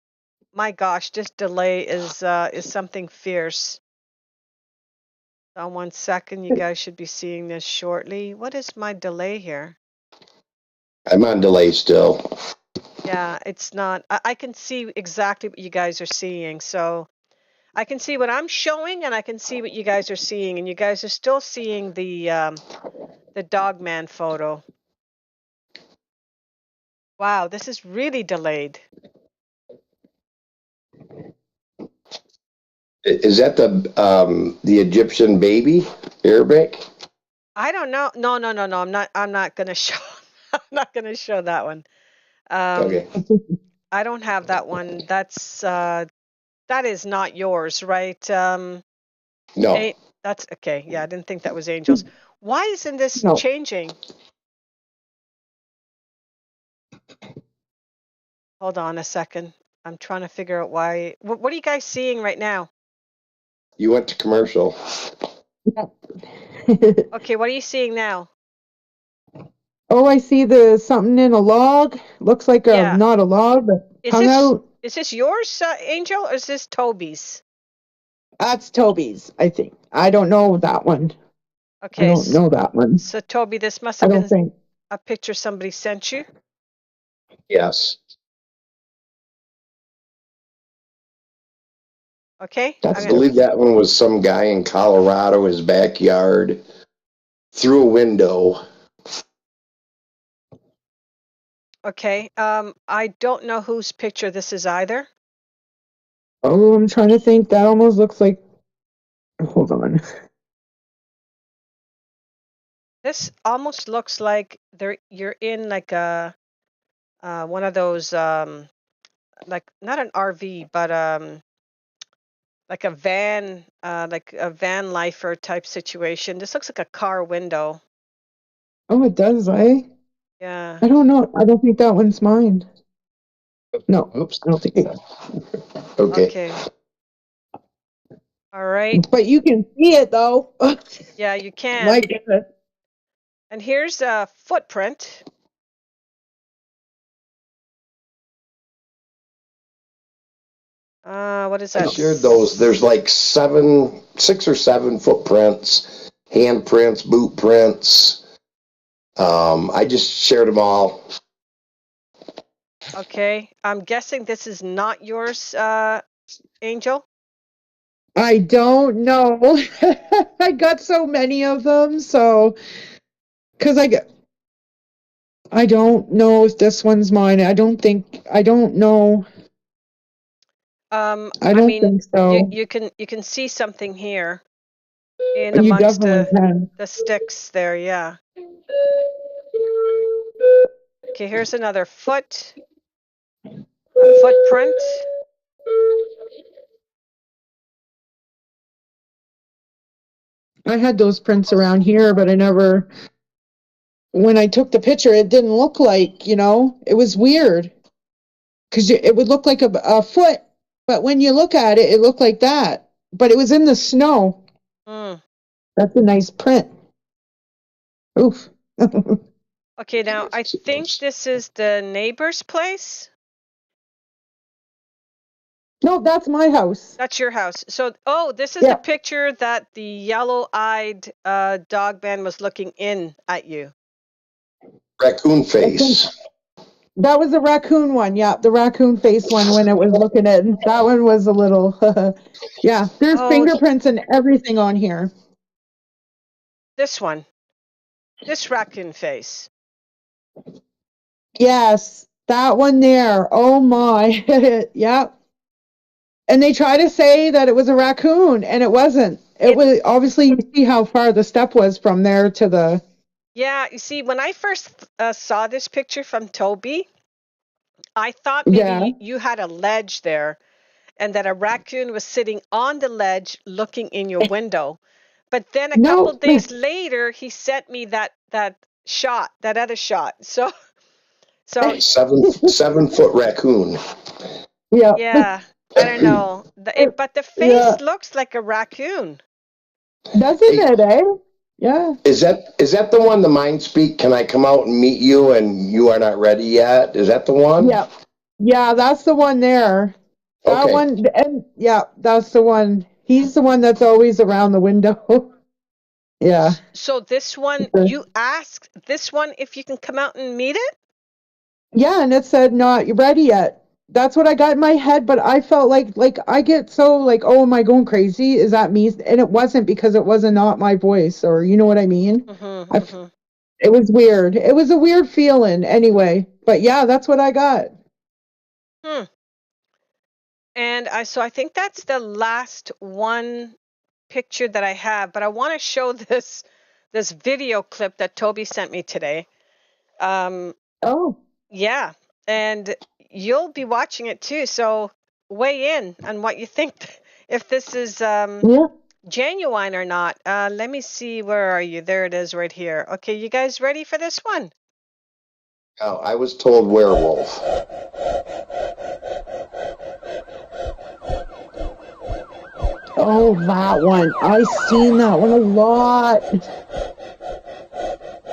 My gosh, this delay is something fierce. On 1 second, you guys should be seeing this shortly. What is my delay here? I'm on delay still. Yeah, it's not. I can see exactly what you guys are seeing. So I can see what I'm showing, and I can see what you guys are seeing, and you guys are still seeing the Dogman photo. Wow, this is really delayed. Is that the Egyptian baby Arabic? I don't know. No, no, no, no. I'm not gonna show. I'm not gonna show that one. Okay. I don't have that one. That is not yours, right? No. That's okay. Yeah, I didn't think that was Angel's. Why isn't this no. changing? Hold on a second. I'm trying to figure out why. What are you guys seeing right now? You went to commercial. Okay, what are you seeing now? Oh, I see the something in a log. Looks like Yeah. not a log, but Is hung this out. is this yours, Angel, or is this Toby's? That's Toby's, I think. I don't know that one. I Okay, don't know that one. so Toby, this must I have don't been think. a picture somebody sent you. Yes. Okay, That's I believe that one was some guy in Colorado, his backyard, through a window. Okay. I don't know whose picture this is either. Oh, I'm trying to think. That almost looks like. Hold on. This almost looks like you're in like a one of those like not an RV, but like a van lifer type situation. This looks like a car window. Oh, it does, eh? Yeah. I don't know. I don't think that one's mine. No, oops, I don't think it. Okay. Okay. All right. But you can see it though. Yeah, you can. My goodness. And here's a footprint. What is I that? shared those. There's like 6 or 7 footprints, handprints, boot prints. I just shared them all. Okay. I'm guessing this is not yours, Angel. I don't know. I got so many of them, so because I don't know if this one's mine. I don't know. I I don't mean, think so. you can see something here in You amongst definitely can. the sticks there. Yeah. Okay. Here's another a footprint. I had those prints around here, but I never. When I took the picture, it didn't look like, it was weird because it would look like a foot, but when you look at it, it looked like that. But it was in the snow. Mm. That's a nice print. Oof. Okay. Now I think this is the neighbor's place. No, that's my house. That's your house. So, this is Yeah. the picture that the yellow-eyed dogman was looking in at you. Raccoon face. That was the raccoon one. Yeah, the raccoon face one when it was looking at. That one was a little. Yeah, there's fingerprints and everything on here. This one. This raccoon face. Yes, that one there. Oh my. Yeah. And they try to say that it was a raccoon, and it wasn't. It was obviously, you see how far the step was from there to the. Yeah, you see, when I first saw this picture from Tobi, I thought maybe you had a ledge there and that a raccoon was sitting on the ledge looking in your window. But then a couple days later, he sent me that other shot. So 7 foot raccoon. Yeah, I don't know. But the face looks like a raccoon. Doesn't it, eh? Yeah. Is that the one, the mind speak? Can I come out and meet you and you are not ready yet? Is that the one? Yeah. Yeah, that's the one there. That one, and yeah, that's the one. He's the one that's always around the window. Yeah. So this one, you asked this one if you can come out and meet it? Yeah, and it said not ready yet. That's what I got in my head, but I felt like I get so like, oh, am I going crazy? Is that me? And it wasn't, because it wasn't not my voice, or you know what I mean? It was weird. It was a weird feeling anyway. But yeah, that's what I got. And I think that's the last one picture that I have, but I want to show this video clip that Tobi sent me today. Yeah, and you'll be watching it too, so weigh in on what you think, if this is genuine or not. Let me see, where are you? There it is right here. Okay, you guys ready for this one? Oh, I was told werewolf. Oh, that one. I've seen that one a lot.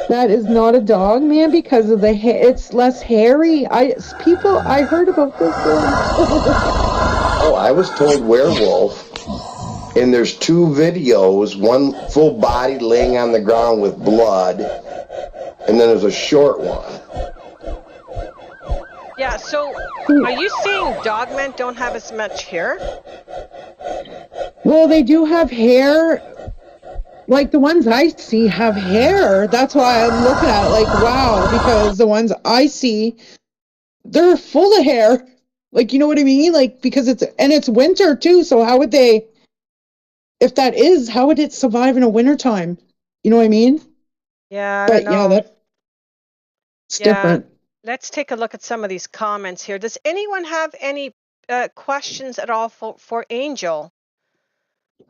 That is not a dog, man, because of the it's less hairy. I heard about this one. Oh, I was told werewolf. And there's 2 videos, one full body laying on the ground with blood, and then there's a short one. Yeah, so are you saying dogmen don't have as much hair? Well, they do have hair. like the ones I see have hair. That's why I'm looking at it like, wow, because the ones I see, they're full of hair. Like, you know what I mean? Like, because it's winter too. So how would they, if that is, how would it survive in a wintertime? You know what I mean? Yeah, I don't But yeah, know. that's Yeah, different. let's take a look at some of these comments here. Does anyone have any questions at all for Angel?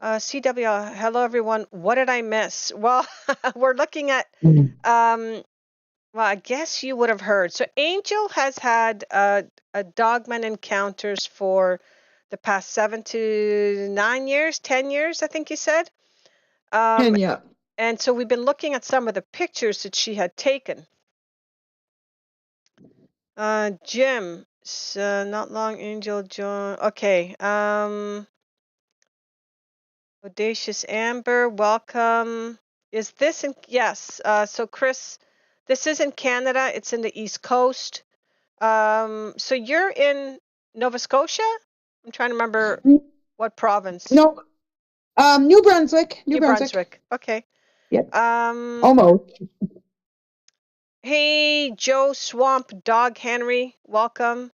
CW, hello everyone. What did I miss? Well, we're looking at, well, I guess you would have heard. So Angel has had a Dogman encounters for the past 7 to 9 years, 10 years, I think you said. And yeah. And so we've been looking at some of the pictures that she had taken. Jim, not long Angel John. Okay. Audacious Amber, welcome. Is this in? Yes. So Chris, this is in Canada. It's in the East Coast. So you're in Nova Scotia? I'm trying to remember what province. No, New Brunswick. New Brunswick. Okay. Yeah. Almost. Hey, Joe Swamp Dog Henry, welcome.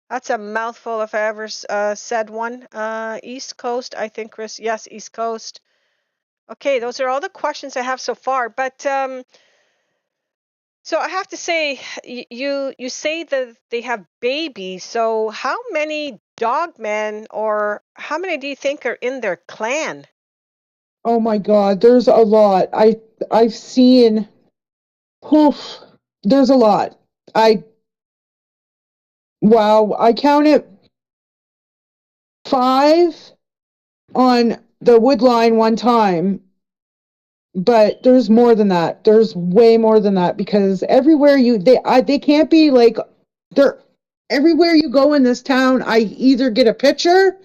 That's a mouthful if I ever said one. East Coast, I think, Chris. Yes, East Coast. Okay, those are all the questions I have so far. But so I have to say, you say that they have babies. So how many dogmen, or how many do you think are in their clan? Oh my God, there's a lot. I've seen. Oof, there's a lot. Wow, I counted 5 on the wood line one time, but there's more than that. There's way more than that because everywhere they can't be like they're everywhere you go in this town. I either get a picture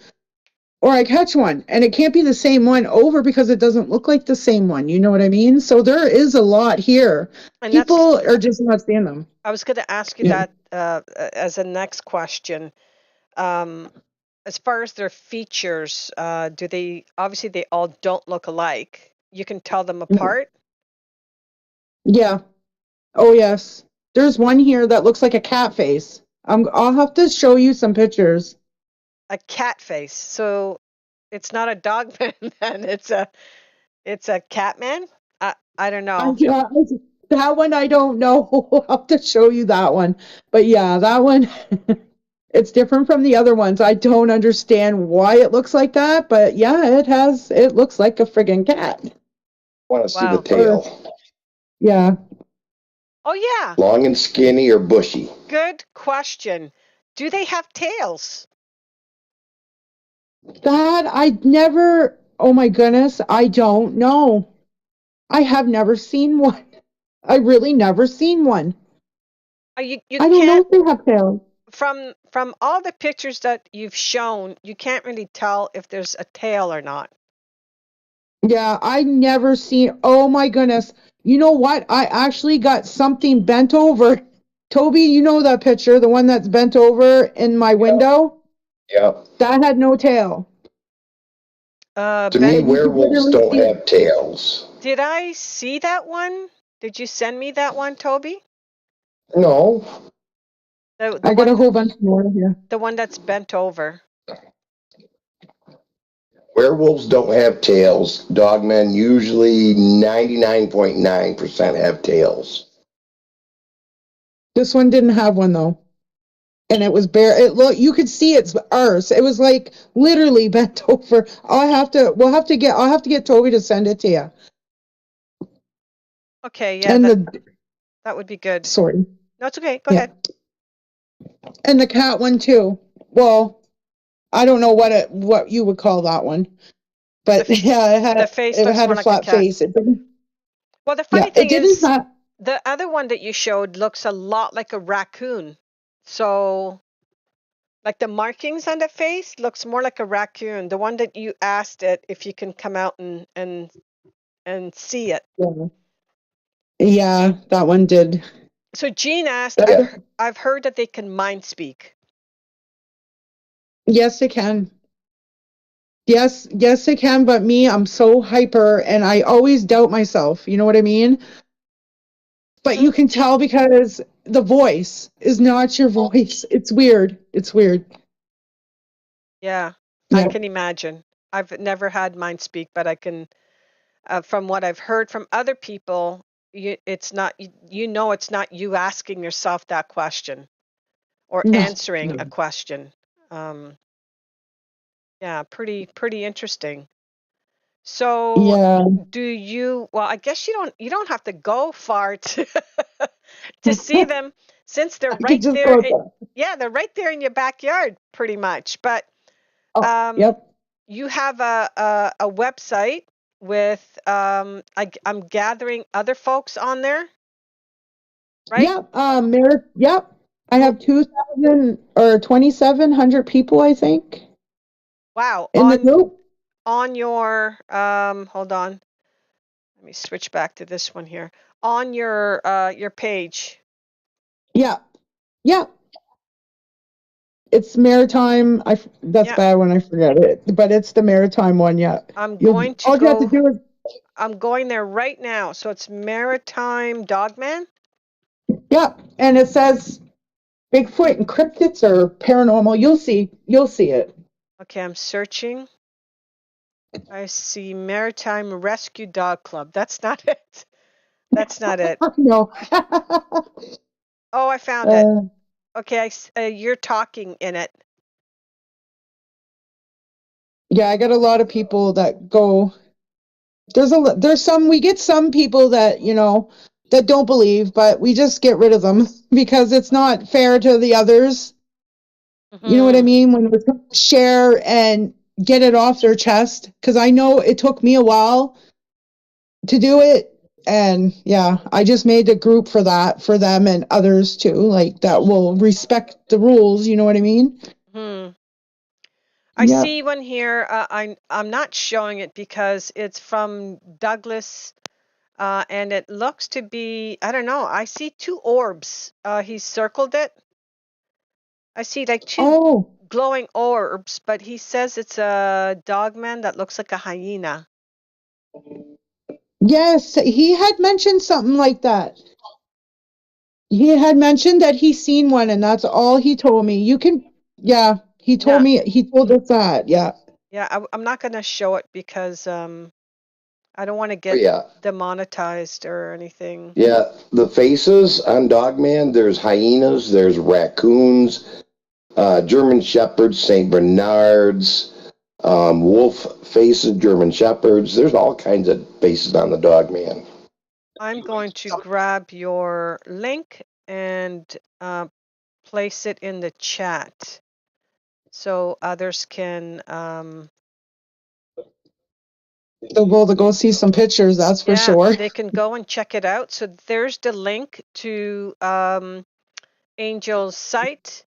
or I catch one, and it can't be the same one over because it doesn't look like the same one. You know what I mean? So there is a lot here. And People are just not seeing them. I was going to ask you that as a next question. As far as their features, do they obviously they all don't look alike? You can tell them apart. Yeah. Oh yes. There's one here that looks like a cat face. I'll have to show you some pictures. A cat face. So it's not a dog man, then it's a cat man. I don't know. That one I don't know. I'll have to show you that one. But yeah, that one it's different from the other ones. I don't understand why it looks like that, but yeah, it looks like a friggin' cat. I want to see the tail. Yeah. Oh yeah. Long and skinny or bushy? Good question. Do they have tails? That I never, oh my goodness, I don't know. I have never seen one. I really never seen one. You I don't know if they have tails. From all the pictures that you've shown, you can't really tell if there's a tail or not. Yeah, I never seen. Oh my goodness. You know what? I actually got something bent over. Tobi, you know that picture, the one that's bent over in my window? Yeah. That had no tail. To me, werewolves don't have tails. Did I see that one? Did you send me that one, Tobi? No. I got a whole bunch more here. The one that's bent over. Werewolves don't have tails. Dogmen usually 99.9% have tails. This one didn't have one though. And it was bare. You could see it's ours. It was like literally bent over. I'll have to get Tobi to send it to you. Okay, yeah, that would be good. Sorry. No, it's okay. Go ahead. And the cat one too. Well, I don't know what you would call that one, but yeah, it had a flat face. Well, the funny thing is, the other one that you showed looks a lot like a raccoon. So, like the markings on the face looks more like a raccoon. The one that you asked it if you can come out and see it. Yeah, that one did. So Jean asked, I've heard that they can mind speak. Yes, they can. Yes, yes, it can. But me, I'm so hyper and I always doubt myself. You know what I mean? But Hmm. you can tell because the voice is not your voice. It's weird. It's weird. Yeah, I Yeah. can imagine. I've never had mine speak, but I can, from what I've heard from other people, it's not, it's not you asking yourself that question or No. answering a No. question. Um, yeah, pretty interesting. So Yeah. well, I guess you don't have to go far to to see them since they're I could right just there. go there. Yeah, they're right there in your backyard pretty much. But Oh, um yep. you have a website with I'm gathering other folks on there, right? Yep. Yep. I Oh, have 2,000 or 2,700 people, I think, wow. in the group. On your hold on. Let me switch back to this one here. On your page. Yeah. Yeah. It's maritime. That's Yeah, bad when I forget it, but it's the maritime one. Yeah. I'm going to All you have to go. do is, I'm going there right now. So it's Maritime Dogman. yeah. And it says Bigfoot and cryptids or paranormal. You'll see it. Okay, I'm searching. I see Maritime Rescue Dog Club. That's not it. That's not it. No. Oh, I found it. uh, Okay, you're talking in it. yeah, I got a lot of people that go. There's some we get some people that that don't believe, but we just get rid of them because it's not fair to the others. You know what I Hmm. mean? When we share and get it off their chest, because I know it took me a while to do it. And yeah, I just made a group for that for them and others too, like that will respect the rules. You know what I mean? Hmm. I Yeah. see one here. I'm not showing it because it's from Douglas, and it looks to be, I don't know. I see two orbs. He's circled it. I see like two Oh, glowing orbs, but he says it's a dogman that looks like a hyena. yes. He had mentioned something like that. He had mentioned that he's seen one, and that's all he told me. Yeah, Yeah, he told us that. Yeah. yeah. I'm not gonna show it because I don't want to Oh, get yeah. demonetized or anything. Yeah, the faces on Dogman, there's hyenas, there's raccoons, German Shepherds, St. Bernards, wolf faces, German Shepherds. There's all kinds of faces on the Dogman. I'm going to grab your link and place it in the chat so others can They'll go to go see some pictures, that's for yeah, sure. they can go and check it out. So there's the link to Angel's site.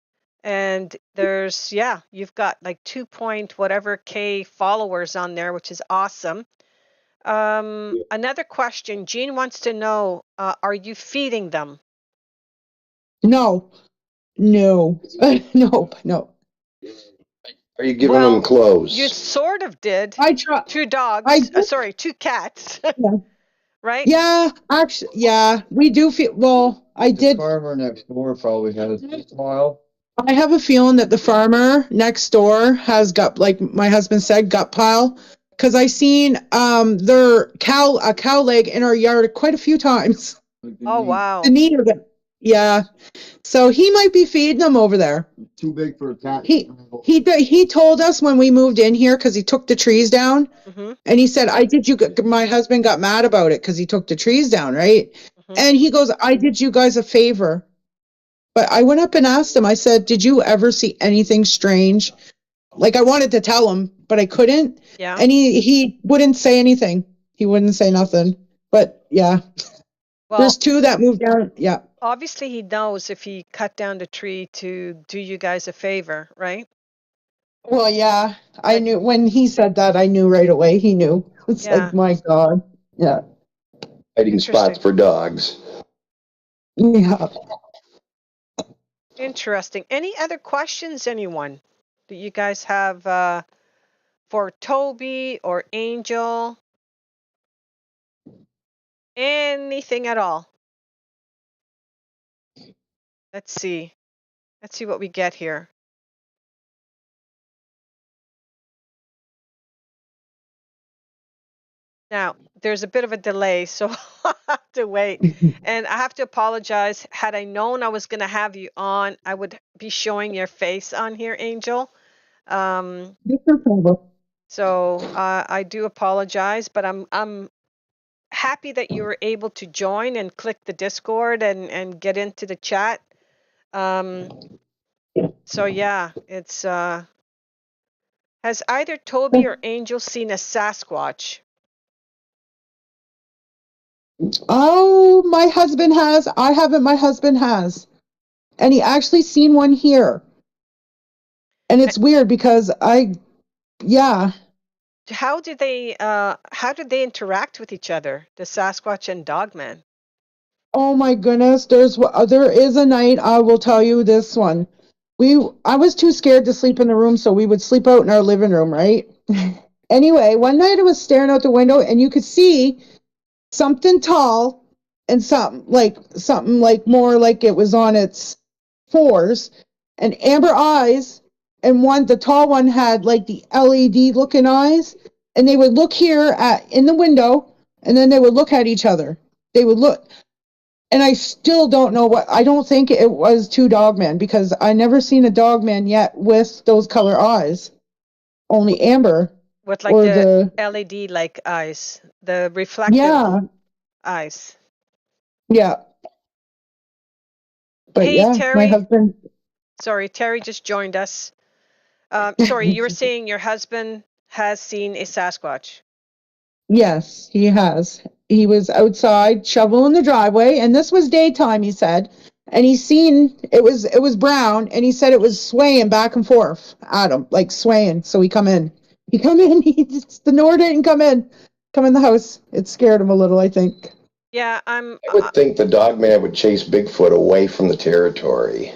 And there's, yeah, you've got like 2 point whatever K followers on there, which is awesome. Another question, Jean wants to know, are you feeding them? No, no, no, no. Are you giving them Well, you clothes? sort of did. I try. Two I dogs, did. sorry, two cats, Yeah, right? yeah. Actually, yeah, we do feel. Well, I The did. farmer next door probably has a smile. I have a feeling that the farmer next door has got, like my husband said, gut pile. Because I seen their cow leg in our yard quite a few times. Oh, The wow. knee of it. Yeah. So he might be feeding them over there. Too big for a cat. He told us when we moved in here because he took the trees down, Mm-hmm. and he said, "I did you." My husband got mad about it because he took the trees down, right? Mm-hmm. And he goes, "I did you guys a favor." But I went up and asked him. I said, "Did you ever see anything strange?" Like I wanted to tell him, but I couldn't. Yeah. And he wouldn't say anything. He wouldn't say nothing. But yeah, there's Well, two that moved down. Yeah. obviously he knows if he cut down the tree to do you guys a favor, right? Well, yeah, I Like, knew when he said that. I knew right away. He knew. It's like, yeah, my God. Yeah. Hiding spots interesting. for dogs. Yeah. Interesting. Any other questions, anyone? Do you guys have for Tobi or Angel? Anything at all? Let's see. Let's see what we get here. Now, there's a bit of a delay, so I have to wait. And I have to apologize. Had I known I was going to have you on, I would be showing your face on here, Angel. So I do apologize, but I'm happy that you were able to join and click the Discord and get into the chat. So yeah, it's has either Tobi or Angel seen a Sasquatch? Oh, my husband has. I haven't. My husband has. And he actually seen one here. And it's weird because yeah. How did they interact with each other, the Sasquatch and Dogman? Oh my goodness, there is a night, I will tell you this one. I was too scared to sleep in the room, so we would sleep out in our living room, right? Anyway, one night I was staring out the window and you could see something tall and something like more like it was on its fours and amber eyes, and the tall one had like the LED looking eyes, and they would look here in the window, and then they would look at each other. They would look, and I still don't know I don't think it was two dogmen, because I never seen a dogman yet with those color eyes. Only amber. With like the LED like eyes, the reflective eyes. Yeah. But hey, yeah, Terry. my husband. Sorry, Terry just joined us. Sorry, you were saying your husband has seen a Sasquatch. Yes, he has. He was outside shoveling the driveway, and this was daytime, he said. And he seen it was brown, and he said it was swaying back and forth at him, like swaying. So he come in. The Nord didn't come in the house. It scared him a little, I think. Yeah, I would think the dogman would chase Bigfoot away from the territory.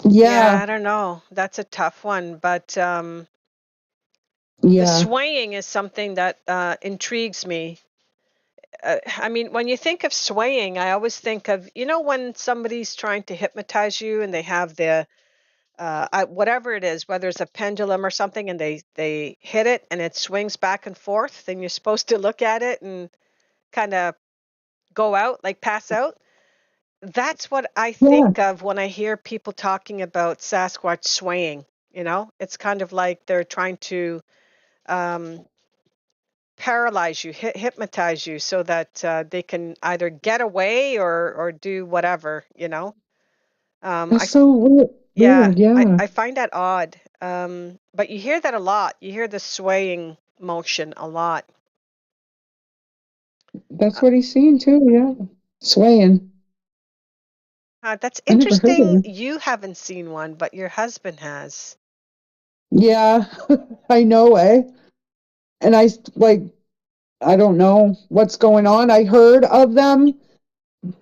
Yeah, I don't know. That's a tough one, but the swaying is something that intrigues me. I mean, when you think of swaying, I always think of, when somebody's trying to hypnotize you and they have the whatever it is, whether it's a pendulum or something, and they hit it and it swings back and forth, then you're supposed to look at it and kind of go out, like pass out. That's what I think of when I hear people talking about Sasquatch swaying. It's kind of like they're trying to paralyze you, hypnotize you, so that they can either get away or do whatever. That's so weird. Yeah. I find that odd. But you hear that a lot. You hear the swaying motion a lot. That's what he's seen too. Yeah, swaying. That's interesting. You haven't seen one, but your husband has. Yeah, I know, eh? And I don't know what's going on. I heard of them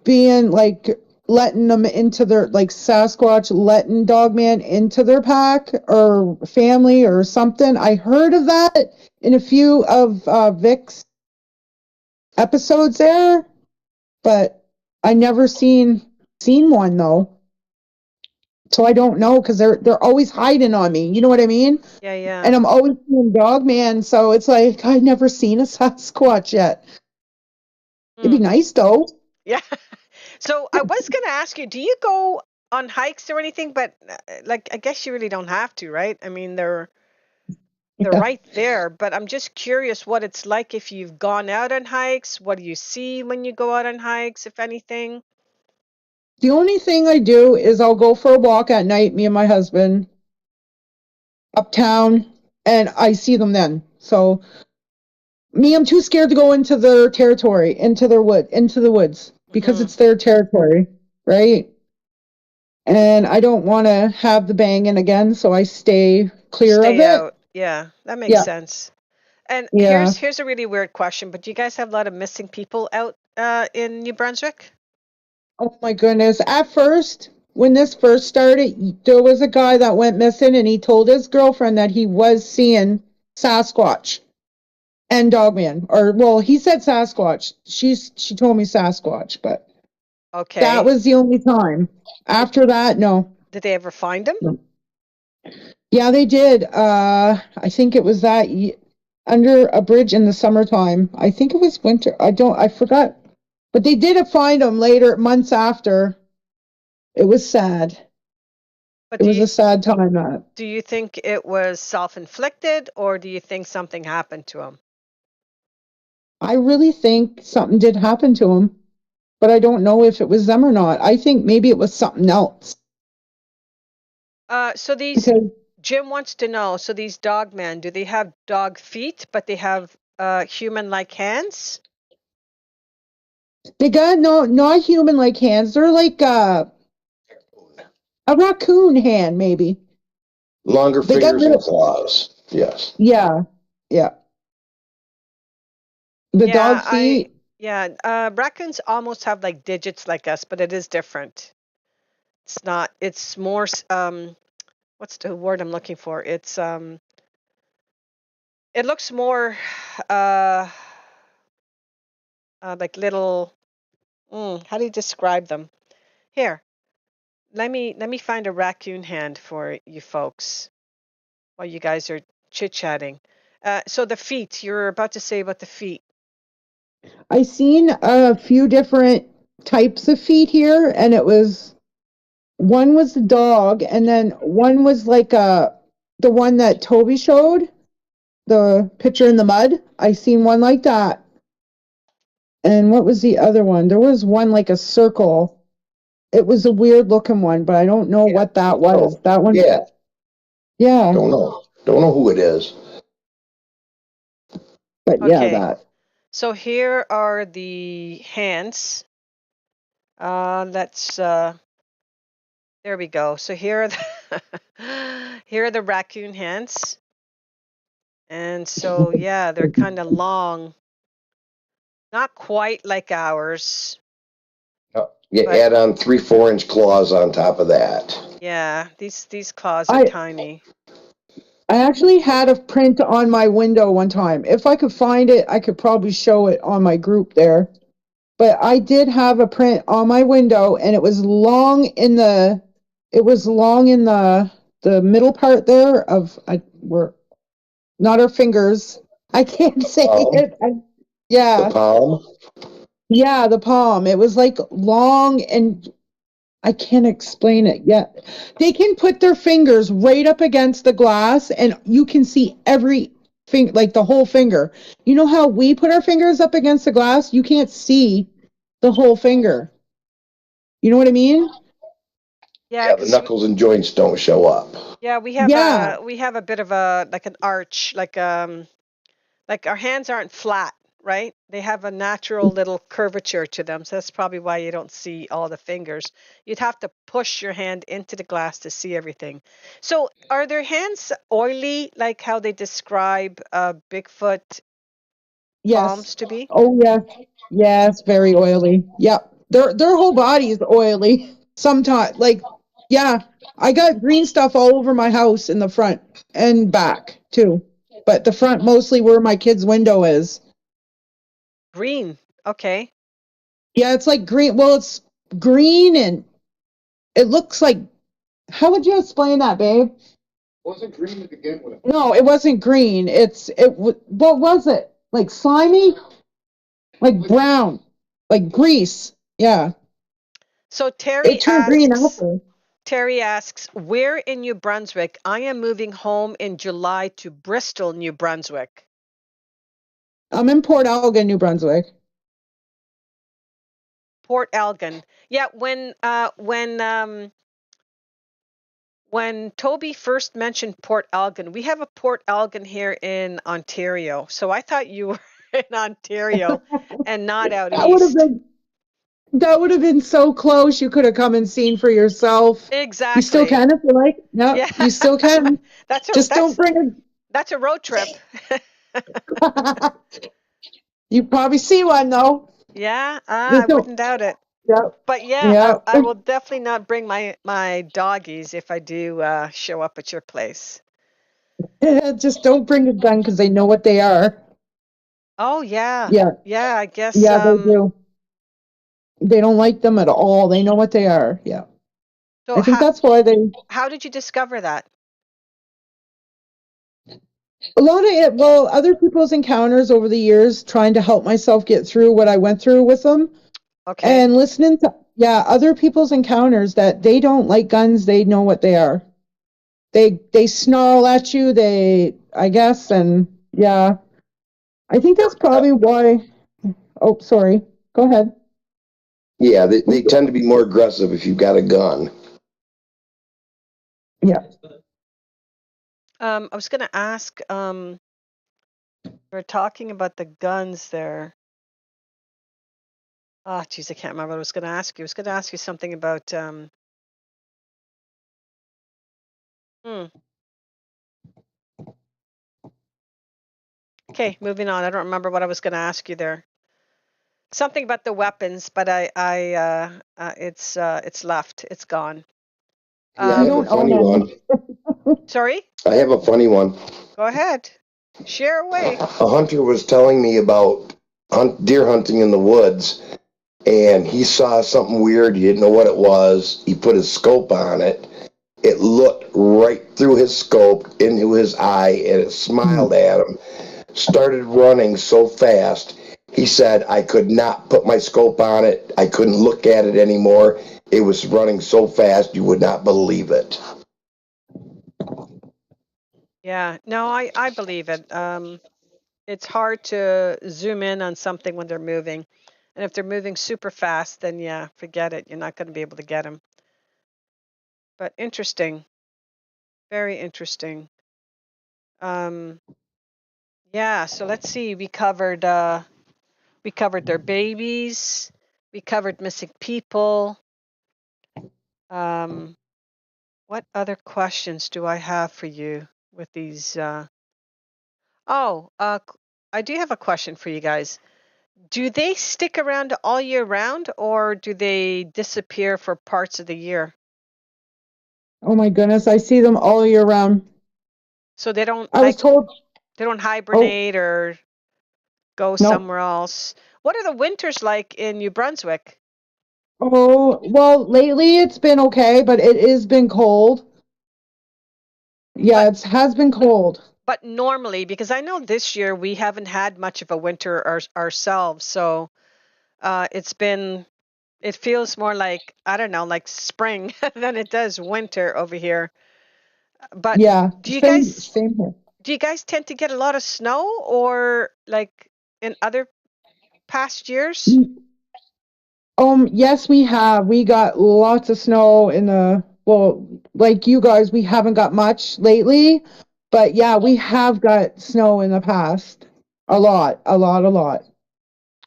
being letting them into their, Sasquatch letting Dogman into their pack or family or something. I heard of that in a few of Vic's episodes there, but I never seen one though. So I don't know, because they're always hiding on me. You know what I mean? Yeah. And I'm always seeing Dogman, so it's like I've never seen a Sasquatch yet. It'd be nice though. Yeah. So I was going to ask you, do you go on hikes or anything? But I guess you really don't have to, right? I mean, they're right there. But I'm just curious what it's like if you've gone out on hikes. What do you see when you go out on hikes, if anything? The only thing I do is I'll go for a walk at night, me and my husband, uptown, and I see them then. So I'm too scared to go into their territory, into the woods, because it's their territory, right? And I don't want to have the banging again, so I stay clear of it. Out. Yeah, that makes sense. And here's a really weird question, but do you guys have a lot of missing people out in New Brunswick? Oh my goodness. At first, when this first started, there was a guy that went missing, and he told his girlfriend that he was seeing Sasquatch and Dogman. Or well, he said Sasquatch. She told me Sasquatch, but Okay. that was the only time. After that, no. Did they ever find him? No. Yeah, they did. I think it was under a bridge in the summertime. I think it was winter. I forgot. But they did find him later, months after. It was sad. But It was a sad time. Do you think it was self-inflicted, or do you think something happened to him? I really think something did happen to him, but I don't know if it was them or not. I think maybe it was something else. So these Because Jim wants to know. So these dogmen, do they have dog feet, but they have human-like hands? they got not human-like hands. They're like a raccoon hand, maybe. Longer They got fingers and claws. Yes. Yeah, yeah. The dog feet. Raccoons almost have like digits like us, but it is different. It's not. It's more. What's the word I'm looking for? It's It looks more like little. How do you describe them? Here, let me find a raccoon hand for you folks while you guys are chit-chatting. So the feet, you're about to say about the feet. I seen a few different types of feet here, and one was the dog, and then one was like the one that Tobi showed, the picture in the mud. I seen one like that. And what was the other one? There was one like a circle. It was a weird looking one, but I don't know what that was. Oh, that one. Yeah. Yeah. Don't know who it is. But yeah, Okay. that. So here are the hands. There we go. So here are here are the raccoon hands. And so yeah, they're kind of long. Not quite like ours. You add on 3-4 inch claws on top of that. Yeah, these claws are tiny. I actually had a print on my window one time. If I could find it, I could probably show it on my group there. But I did have a print on my window, and it was long in the middle part there of we're not our fingers. I can't say it. The palm. Yeah, the palm. It was like long, and I can't explain it yet. They can put their fingers right up against the glass, and you can see every finger, like the whole finger. You know how we put our fingers up against the glass? You can't see the whole finger. You know what I mean? Yeah, the knuckles and joints don't show up. Yeah, we have a bit of a like an arch, like our hands aren't flat, right? They have a natural little curvature to them. So that's probably why you don't see all the fingers. You'd have to push your hand into the glass to see everything. So are their hands oily, like how they describe Bigfoot palms to be? Oh yeah. Yes, very oily. Yep. Their whole body is oily. Sometimes yeah, I got green stuff all over my house in the front and back too. But the front mostly where my kid's window is. Green. Okay. Yeah, it's like green. Well, it's green and it looks like, how would you explain that, babe? It wasn't green to begin with. No, it wasn't green. What was it? Like slimy? Like brown. Like grease. Yeah. So It turned green after. Terry asks, where in New Brunswick? I am moving home in July to Bristol, New Brunswick. I'm in Port Elgin, New Brunswick. Port Elgin. Yeah, when Tobi first mentioned Port Elgin, we have a Port Elgin here in Ontario. So I thought you were in Ontario and not out east. That would have been so close. You could have come and seen for yourself. Exactly. You still can if you like. No, yeah. You still can. Don't bring That's a road trip. You probably see one though. Yeah, I wouldn't doubt it. Yeah. But yeah, I will definitely not bring my doggies if I do show up at your place. Just don't bring a gun because they know what they are. Oh yeah. Yeah, Yeah, I guess yeah, they do. They don't like them at all. They know what they are. Yeah. so I think that's why how did you discover that? a lot of it, well, other people's encounters over the years, trying to help myself get through what I went through with them, Okay. and listening to, yeah, other people's encounters that they don't like guns, they know what they are. They snarl at you, I guess, and yeah. I think that's probably why. Oh, sorry. Go ahead. Yeah, they tend to be more aggressive if you've got a gun. Yeah. I was gonna ask, we're talking about the guns there. Ah, geez, I can't remember what I was gonna ask you. I was gonna ask you something about Okay, moving on. I don't remember what I was gonna ask you there. Something about the weapons, but it's left. It's gone. Yeah, I You have a don't own funny any. one. Sorry? I have a funny one. Go ahead. Share away. A hunter was telling me about deer hunting in the woods, and he saw something weird. He didn't know what it was. He put his scope on it. It looked right through his scope into his eye, and it smiled at him. Started running so fast. He said, I could not put my scope on it. I couldn't look at it anymore. It was running so fast, you would not believe it. Yeah. No, I believe it. It's hard to zoom in on something when they're moving. And if they're moving super fast, then yeah, forget it. You're not going to be able to get them. But interesting. Very interesting. Um, yeah, so let's see. We covered their babies. We covered missing people. What other questions do I have for you with these? I do have a question for you guys. Do they stick around all year round, or do they disappear for parts of the year? Oh my goodness, I see them all year round. So they don't I was told, they don't oh, hibernate or go no. somewhere else. What are the winters like in New Brunswick? Oh, well, lately it's been okay, but it has been cold. But Yeah, it has been cold. but normally, because I know this year we haven't had much of a winter ourselves, so it feels more like, I don't know, like spring than it does winter over here. But Yeah, do you same, guys same here. do you guys tend to get a lot of snow, or like in other past years? Yes, we have. We got lots of snow in well, like you guys, we haven't got much lately, but yeah, we have got snow in the past. A lot, a lot, a lot.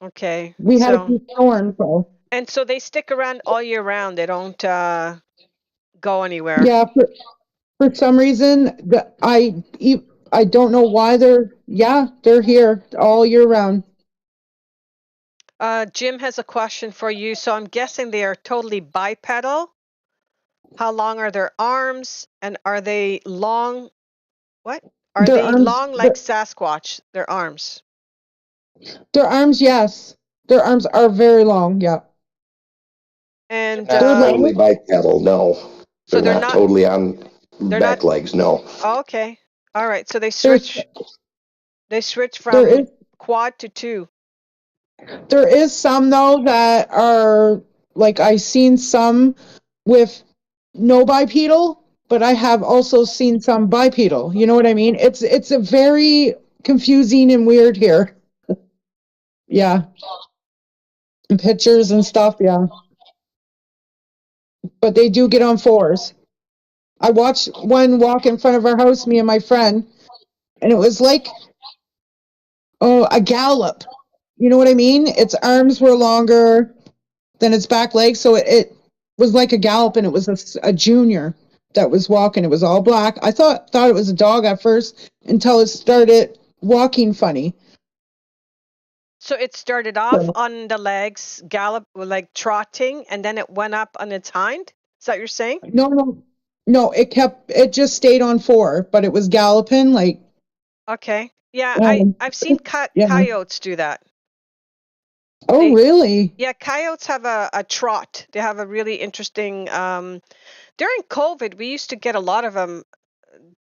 Okay. We had a So few storms, so and so they stick around all year round. They don't go anywhere. yeah, for some reason, I don't know why they're here all year round. Jim has a question for you. So I'm guessing they are totally bipedal. How long are their arms, and are they long? What? Are Their they arms, long like Sasquatch, their arms? their arms, yes, their arms are very long. Yeah, And their Not totally legs, bipedal, no. so They're not totally on they're not back legs, no. okay. All right. So there's they switch there from is quad to two. There is some though that are like I've seen some with no bipedal, but I have also seen some bipedal. You know what I mean? It's a very confusing and weird here. Yeah, and pictures and stuff. Yeah, but they do get on fours. I watched one walk in front of our house, me and my friend, and it was like a gallop. You know what I mean? Its arms were longer than its back legs, so it was like a gallop, and it was a junior that was walking. It was all black. I thought it was a dog at first until it started walking funny. So it started off So, on the legs, gallop, like trotting, and then it went up on its hind. Is that what you're saying? no, no, No, it just stayed on 4, but it was galloping like, Okay. Yeah, um, I've seen yeah. coyotes do that. Oh, They really? Yeah, coyotes have a trot. They have a really interesting during COVID, we used to get a lot of them.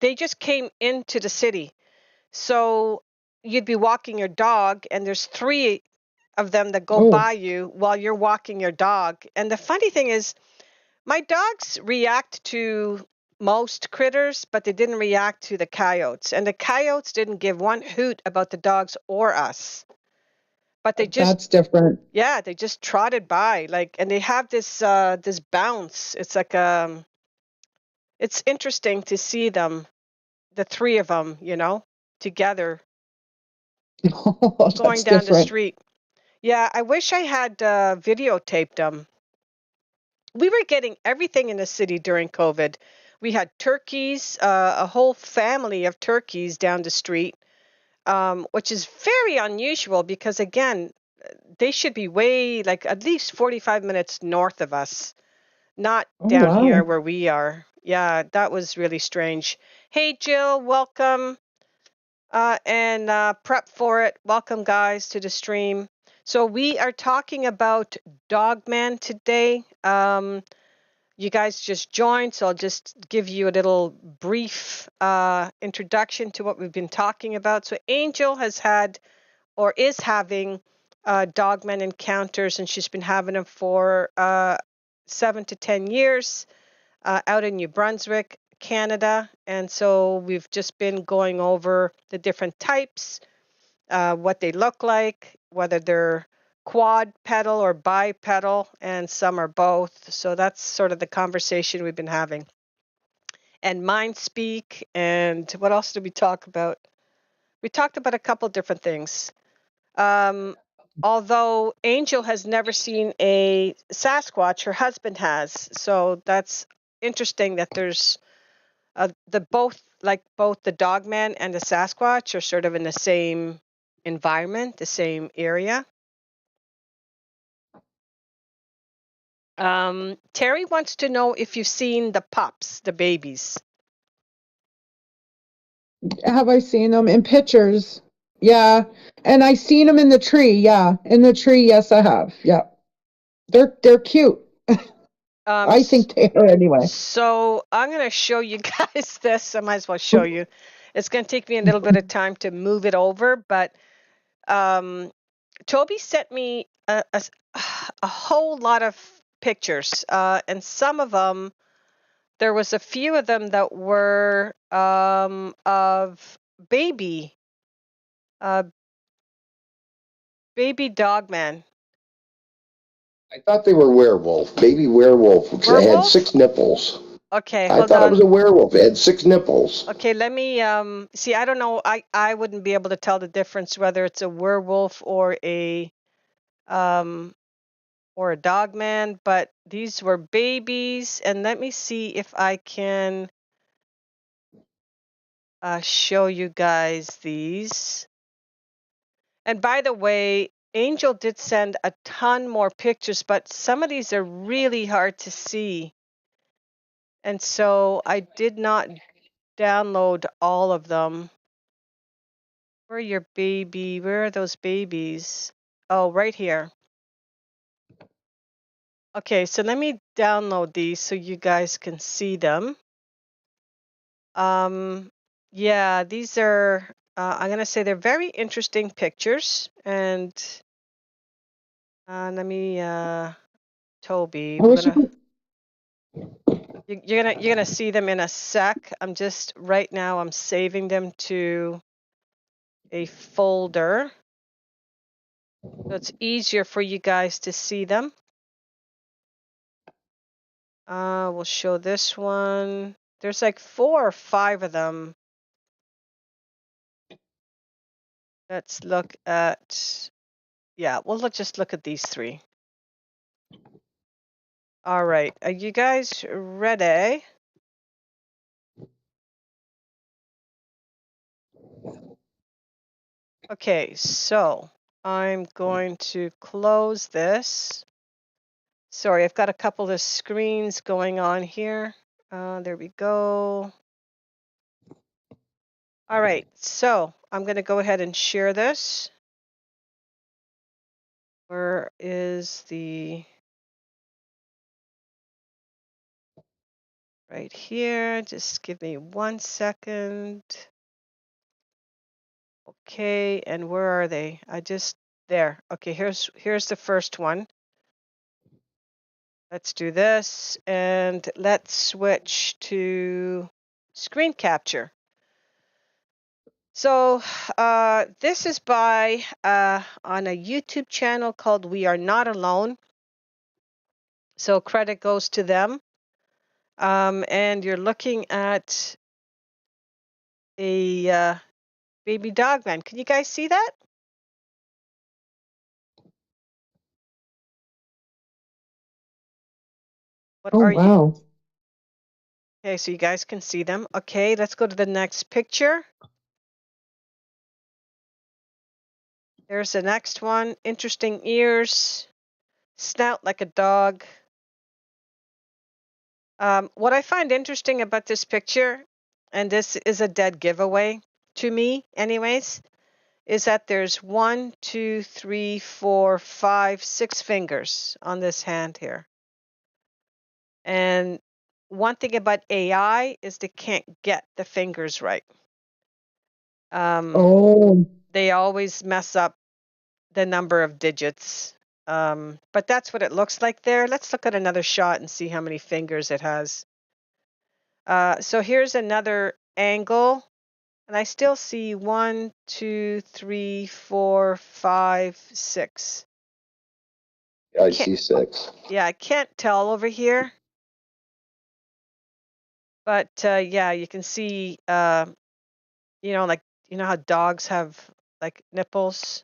They just came into the city. So you'd be walking your dog and there's 3 of them that go Oh, by you while you're walking your dog. And the funny thing is, my dogs react to most critters, but they didn't react to the coyotes. And the coyotes didn't give one hoot about the dogs or us. But they just, that's different. yeah, they just trotted by like, and they have this bounce. It's like it's interesting to see them, the 3 of them, together Oh, going that's down the different. street. Yeah, I wish I had videotaped them. We were getting everything in the city during COVID. We had turkeys, a whole family of turkeys down the street, which is very unusual because, again, they should be way, like at least 45 minutes north of us, not Oh, down here wow. where we are. Yeah, that was really strange. Hey, Jill, welcome. And prep for it. Welcome, guys, to the stream. So we are talking about Dogman today. You guys just joined, so I'll just give you a little brief introduction to what we've been talking about. So Angel has had or is having Dogman encounters, and she's been having them for 7 to 10 years out in New Brunswick, Canada. And so we've just been going over the different types, what they look like, whether they're quad pedal or bipedal, and some are both. So that's sort of the conversation we've been having. And mind speak, and what else did we talk about? We talked about a couple different things. Um, although Angel has never seen a Sasquatch, her husband has. So that's interesting that there's both the Dogman and the Sasquatch are sort of in the same environment, the same area. Terry wants to know if you've seen the pups, the babies. Have I seen them in pictures? Yeah. And I seen them in the tree. Yeah. In the tree, yes, I have. Yeah. They're cute. Um, I think they are anyway. so I'm going to show you guys this. I might as well show you. It's going to take me a little bit of time to move it over, but Tobi sent me a whole lot of pictures, and some of them, there was a few of them that were of baby, uh, baby Dogman. I thought they were werewolf, baby werewolf, because they had Werewolf? 6 nipples. Okay, I hold thought it on. was a werewolf. It had 6 nipples. Okay, let me see. I don't know. I wouldn't be able to tell the difference whether it's a werewolf um or a dogman, but these were babies. And let me see if I can show you guys these. And by the way, Angel did send a ton more pictures, but some of these are really hard to see. And so I did not download all of them. Where are your baby? Where are those babies? Oh, right here. Okay, so let me download these so you guys can see them. Yeah, these are, I'm going to say they're very interesting pictures. And let me, Tobi, I wish you could. you're gonna see them in a sec. Right now I'm saving them to a folder. So it's easier for you guys to see them. We'll show this one. There's like 4 or 5 of them. Let's look at, let's just look at these 3. All right, are you guys ready? Okay, so I'm going to close this. Sorry, I've got a couple of screens going on here. There we go. All right, so I'm going to go ahead and share this. Where is the... Right here, just give me 1 second. Okay, and where are they? There. Okay, here's the first one. Let's do this, and let's switch to screen capture. So this is by on a YouTube channel called We Are Not Alone. So credit goes to them. And you're looking at a baby dogman. Can you guys see that? What Oh, are you? wow. Okay, so you guys can see them. Okay, let's go to the next picture. There's the next one. Interesting ears, snout like a dog. What I find interesting about this picture, and this is a dead giveaway to me anyways, is that there's 1, 2, 3, 4, 5, 6 fingers on this hand here. And one thing about AI is they can't get the fingers right. Oh, They always mess up the number of digits. But that's what it looks like there. Let's look at another shot and see how many fingers it has. So here's another angle, and I still see 1, 2, 3, 4, 5, 6. I see 6. Yeah, I can't tell over here. But yeah, you can see, like, how dogs have like nipples.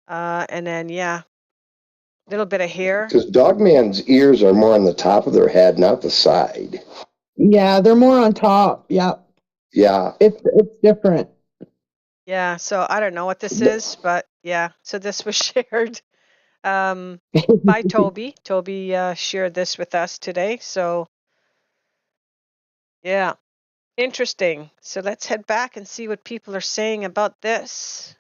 And then, yeah, a little bit of hair. Because Dogman's ears are more on the top of their head, not the side. yeah, they're more on top. Yeah, Yeah. it's different. Yeah, so I don't know what this is, but yeah, so this was shared by Tobi. Tobi shared this with us today. So yeah, interesting. So let's head back and see what people are saying about this.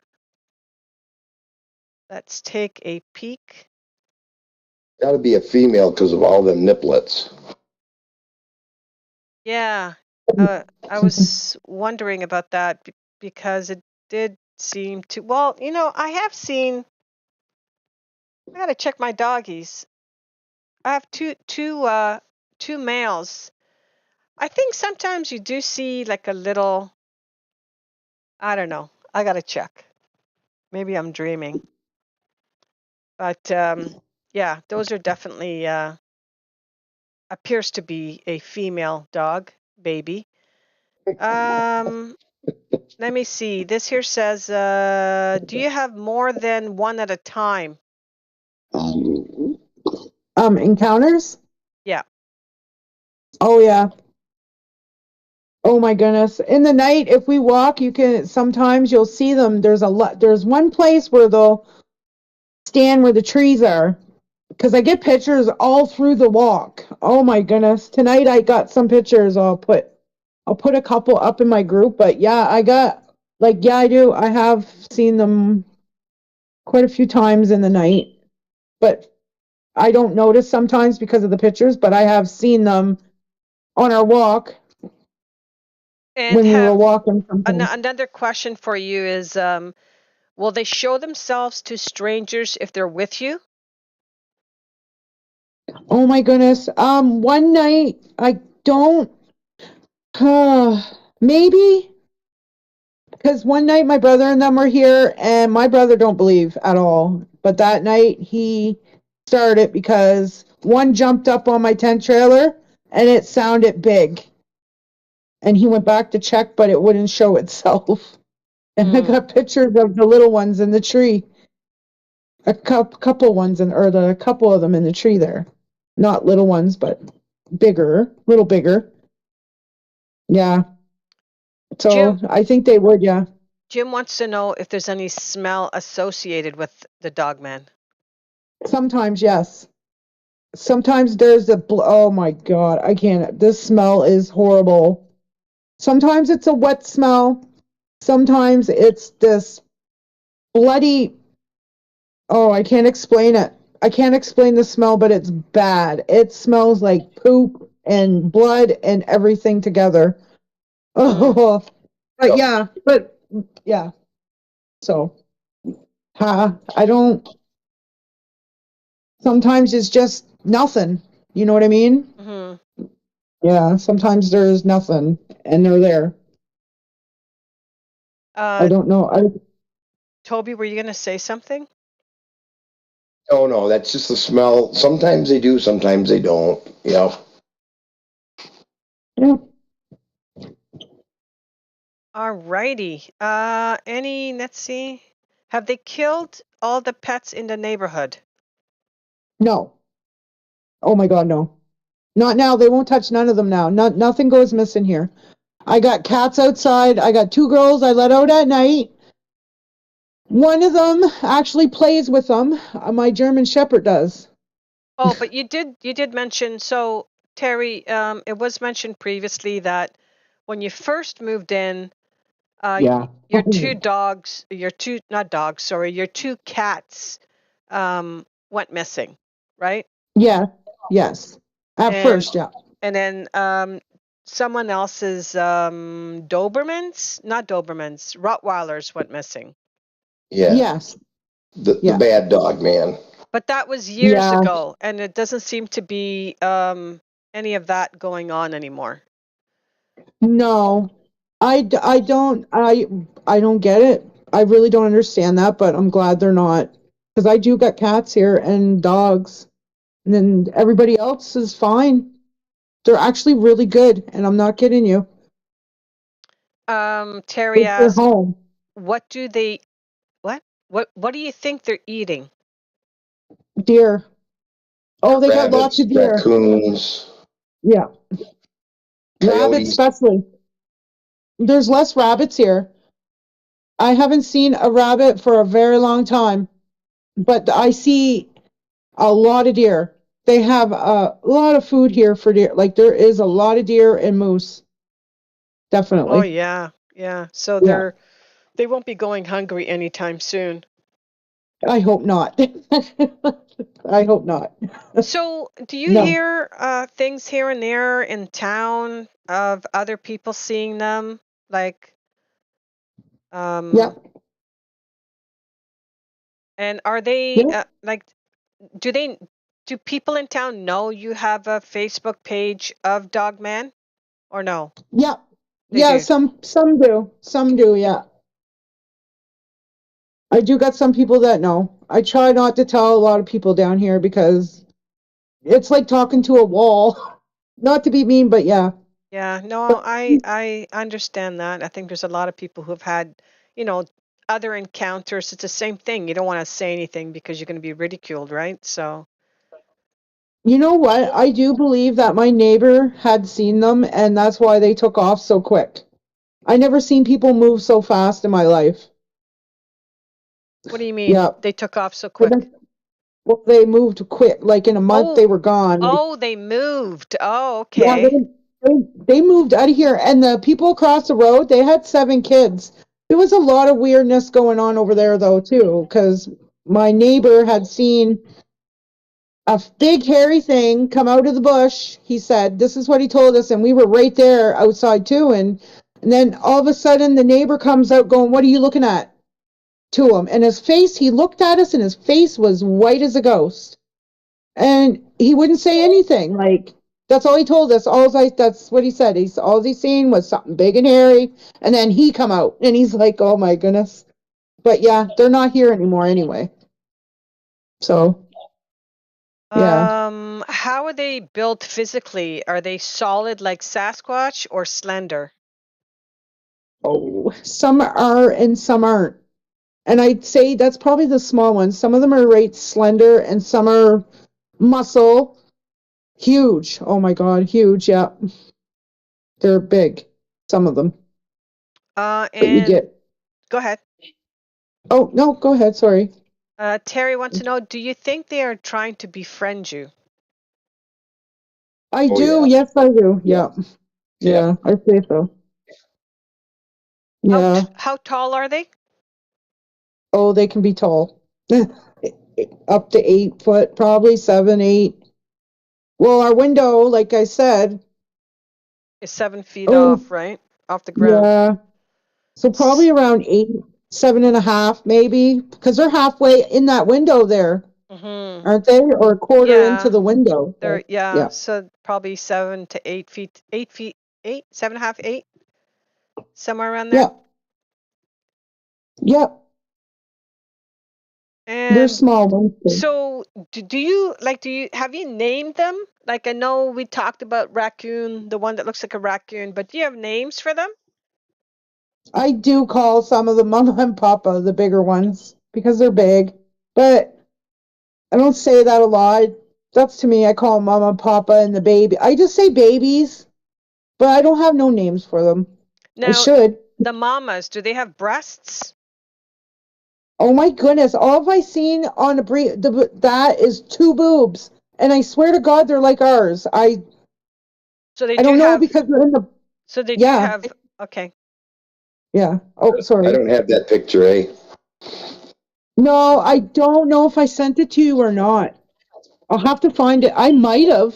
Let's take a peek. Got to be a female because of all them niplets. Yeah, I was wondering about that because it did seem to, well, I have seen, I gotta check my doggies. I have two males. I think sometimes you do see like a little, I don't know. I gotta check. Maybe I'm dreaming. But yeah, those are definitely appears to be a female dog baby. Let me see. This here says, do you have more than one at a time? Encounters? Yeah. Oh, yeah. Oh my goodness. In the night, if we walk, sometimes you'll see them. There's one place where they'll stand where the trees are. Because I get pictures all through the walk. Oh my goodness. Tonight I got some pictures. I'll put a couple up in my group, but yeah, I do. I have seen them quite a few times in the night, but I don't notice sometimes because of the pictures, but I have seen them on our walk And when we were walking sometimes. another question for you is, will they show themselves to strangers if they're with you? Oh my goodness. One night I don't, maybe because one night my brother and them were here and my brother don't believe at all. But that night he started because one jumped up on my tent trailer and it sounded big. And he went back to check, but it wouldn't show itself. And I got pictures of the little ones in the tree. A couple ones a couple of them in the tree there. Not little ones, but bigger, little bigger. Yeah. So Jim, I think they would, yeah. Jim wants to know if there's any smell associated with the dogman. Sometimes, yes. Sometimes there's oh my God, I can't. This smell is horrible. Sometimes it's a wet smell. Sometimes it's this bloody, oh, I can't explain it. I can't explain the smell, but it's bad. It smells like poop and blood and everything together. Oh, but yeah. So, I don't, sometimes it's just nothing. You know what I mean? Mm-hmm. Yeah, sometimes there's nothing and they're there. I don't know. Tobi, were you going to say something? No, that's just the smell. Sometimes they do, sometimes they don't. Yeah. Yeah. All righty. Let's see. Have they killed all the pets in the neighborhood? No. Oh my God, no. Not now. They won't touch none of them now. Nothing goes missing here. I got cats outside. I got two girls I let out at night. One of them actually plays with them. My German Shepherd does. Oh, but you did mention, so Terry, it was mentioned previously that when you first moved in, Yeah. your two dogs, not dogs, sorry, your two cats went missing, right? Yeah. Yes. At And first, yeah. and then someone else's Dobermans, not Dobermans, Rottweilers went missing. Yeah. Yes. The Yeah. bad dog, man. But that was years Yeah. ago, and it doesn't seem to be any of that going on anymore. No. I don't get it. I really don't understand that, but I'm glad they're not. Because I do got cats here and dogs. And then everybody else is fine. They're actually really good, and I'm not kidding you. Terry It's their asked, home. "What do they? What do you think they're eating?" Deer. Oh, they got lots Rabbits, of deer. raccoons, Yeah. Rabbits, coyotes. especially. There's less rabbits here. I haven't seen a rabbit for a very long time, but I see a lot of deer. They have a lot of food here for deer. Like there is a lot of deer and moose. Oh Definitely. yeah, yeah. So Yeah. they won't be going hungry anytime soon. I hope not. I hope not. So, do you No. hear things here and there in town of other people seeing them? Like, Yeah. um, and are they Yeah. like, do they do people in town know you have a Facebook page of Dogman or no? Yeah. They Yeah. do. Some do. Some do. Yeah. I do got some people that know. I try not to tell a lot of people down here because it's like talking to a wall. Not to be mean, but yeah. Yeah, no, But I understand that. I think there's a lot of people who've had, you know, other encounters. It's the same thing. You don't want to say anything because you're going to be ridiculed, right? So, you know what? I do believe that my neighbor had seen them and that's why they took off so quick. I never seen people move so fast in my life. what do you mean Yeah. they took off so But quick? well, they moved quick. Like in a month, Oh, they were gone. oh, they moved. Oh, Yeah, okay. they moved out of here. And the people across the road, they had 7 kids. There was a lot of weirdness going on over there, though, too, because my neighbor had seen a big hairy thing come out of the bush. He said, this is what he told us. And we were right there outside, too. And then all of a sudden, the neighbor comes out going, what are you looking at? To him. And his face, he looked at us, and his face was white as a ghost. And he wouldn't say anything. Like that's all he told us. That's what he said. All he seen was something big and hairy. And then he come out and he's like, oh my goodness. But yeah, they're not here anymore anyway. So yeah. How are they built physically? Are they solid like Sasquatch or slender? Oh, some are and some aren't. And I'd say that's probably the small ones. Some of them are right slender and some are muscle. Huge. Oh my God, huge. Yeah. They're big. Some of them. But you And get, go ahead. oh no, go ahead. Sorry. Terry wants to know, do you think they are trying to befriend you? I Oh, do. yeah. Yes, I do. Yeah. Yeah. Yeah, I say so. How Yeah. how tall are they? Oh, they can be tall. Up to 8 foot, probably 7, 8. Well, our window, like I said, Is 7 feet oh, off, right? Off the ground. yeah. So probably around 8, 7.5, maybe, because they're halfway in that window there, Mm-hmm. aren't they? Or a quarter into Yeah. the window. They're So, yeah. so probably 7 to 8 feet, 8 feet, 8, 7.5, 8, somewhere around there. Yeah. Yeah. They're And small ones. Too. so do you have you named them? Like I know we talked about raccoon, the one that looks like a raccoon, but do you have names for them? I do call some of the Mama and Papa the bigger ones because they're big, but I don't say that a lot. That's to me, I call them Mama and Papa and the baby. I just say babies, but I don't have no names for them. I Now, should. the mamas, do they have breasts? Oh my goodness, all have I seen on a breed that is 2 boobs, and I swear to God they're like ours. So they I do don't know have because they're in the so they do yeah have okay. yeah. Oh, I sorry. don't have that picture, eh? No, I don't know if I sent it to you or not. I'll have to find it. I might have.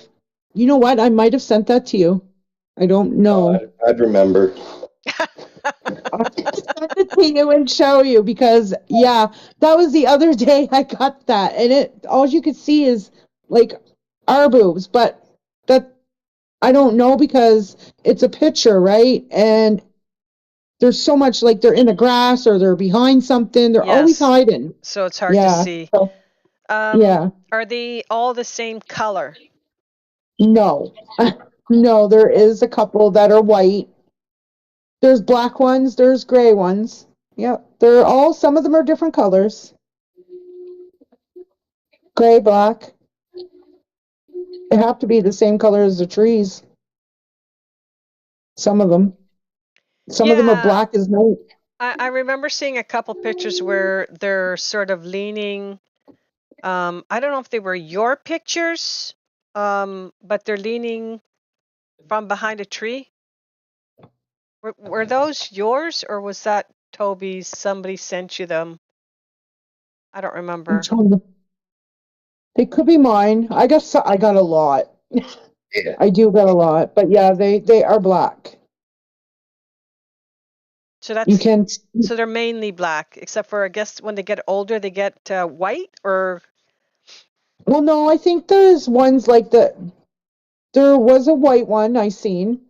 You know what? I might have sent that to you. I don't No, know. I'd remember. I'll have to send it to you and show you because yeah, that was the other day I got that, and it all you could see is like our boobs, but that I don't know because it's a picture, right? And there's so much like they're in the grass or they're behind something. They're always Yes. hiding. So it's hard to Yeah. see. So, yeah. Are they all the same color? No. No, there is a couple that are white. There's black ones, there's gray ones. Yep. They're all some of them are different colors. Gray, black. They have to be the same color as the trees. Some of them. Some of them are Yeah, black as night. I remember seeing a couple pictures where they're sort of leaning. I don't know if they were your pictures, but they're leaning from behind a tree. Were those yours or was that Toby's? Somebody sent you them. I don't I'm remember. trying to, they could be mine. I guess I got a lot. Yeah. I do get a lot, but yeah, they are black. So You that's can so they're mainly black, except for I guess when they get older they get white or well, no, I think there's ones like the there was a white one I seen.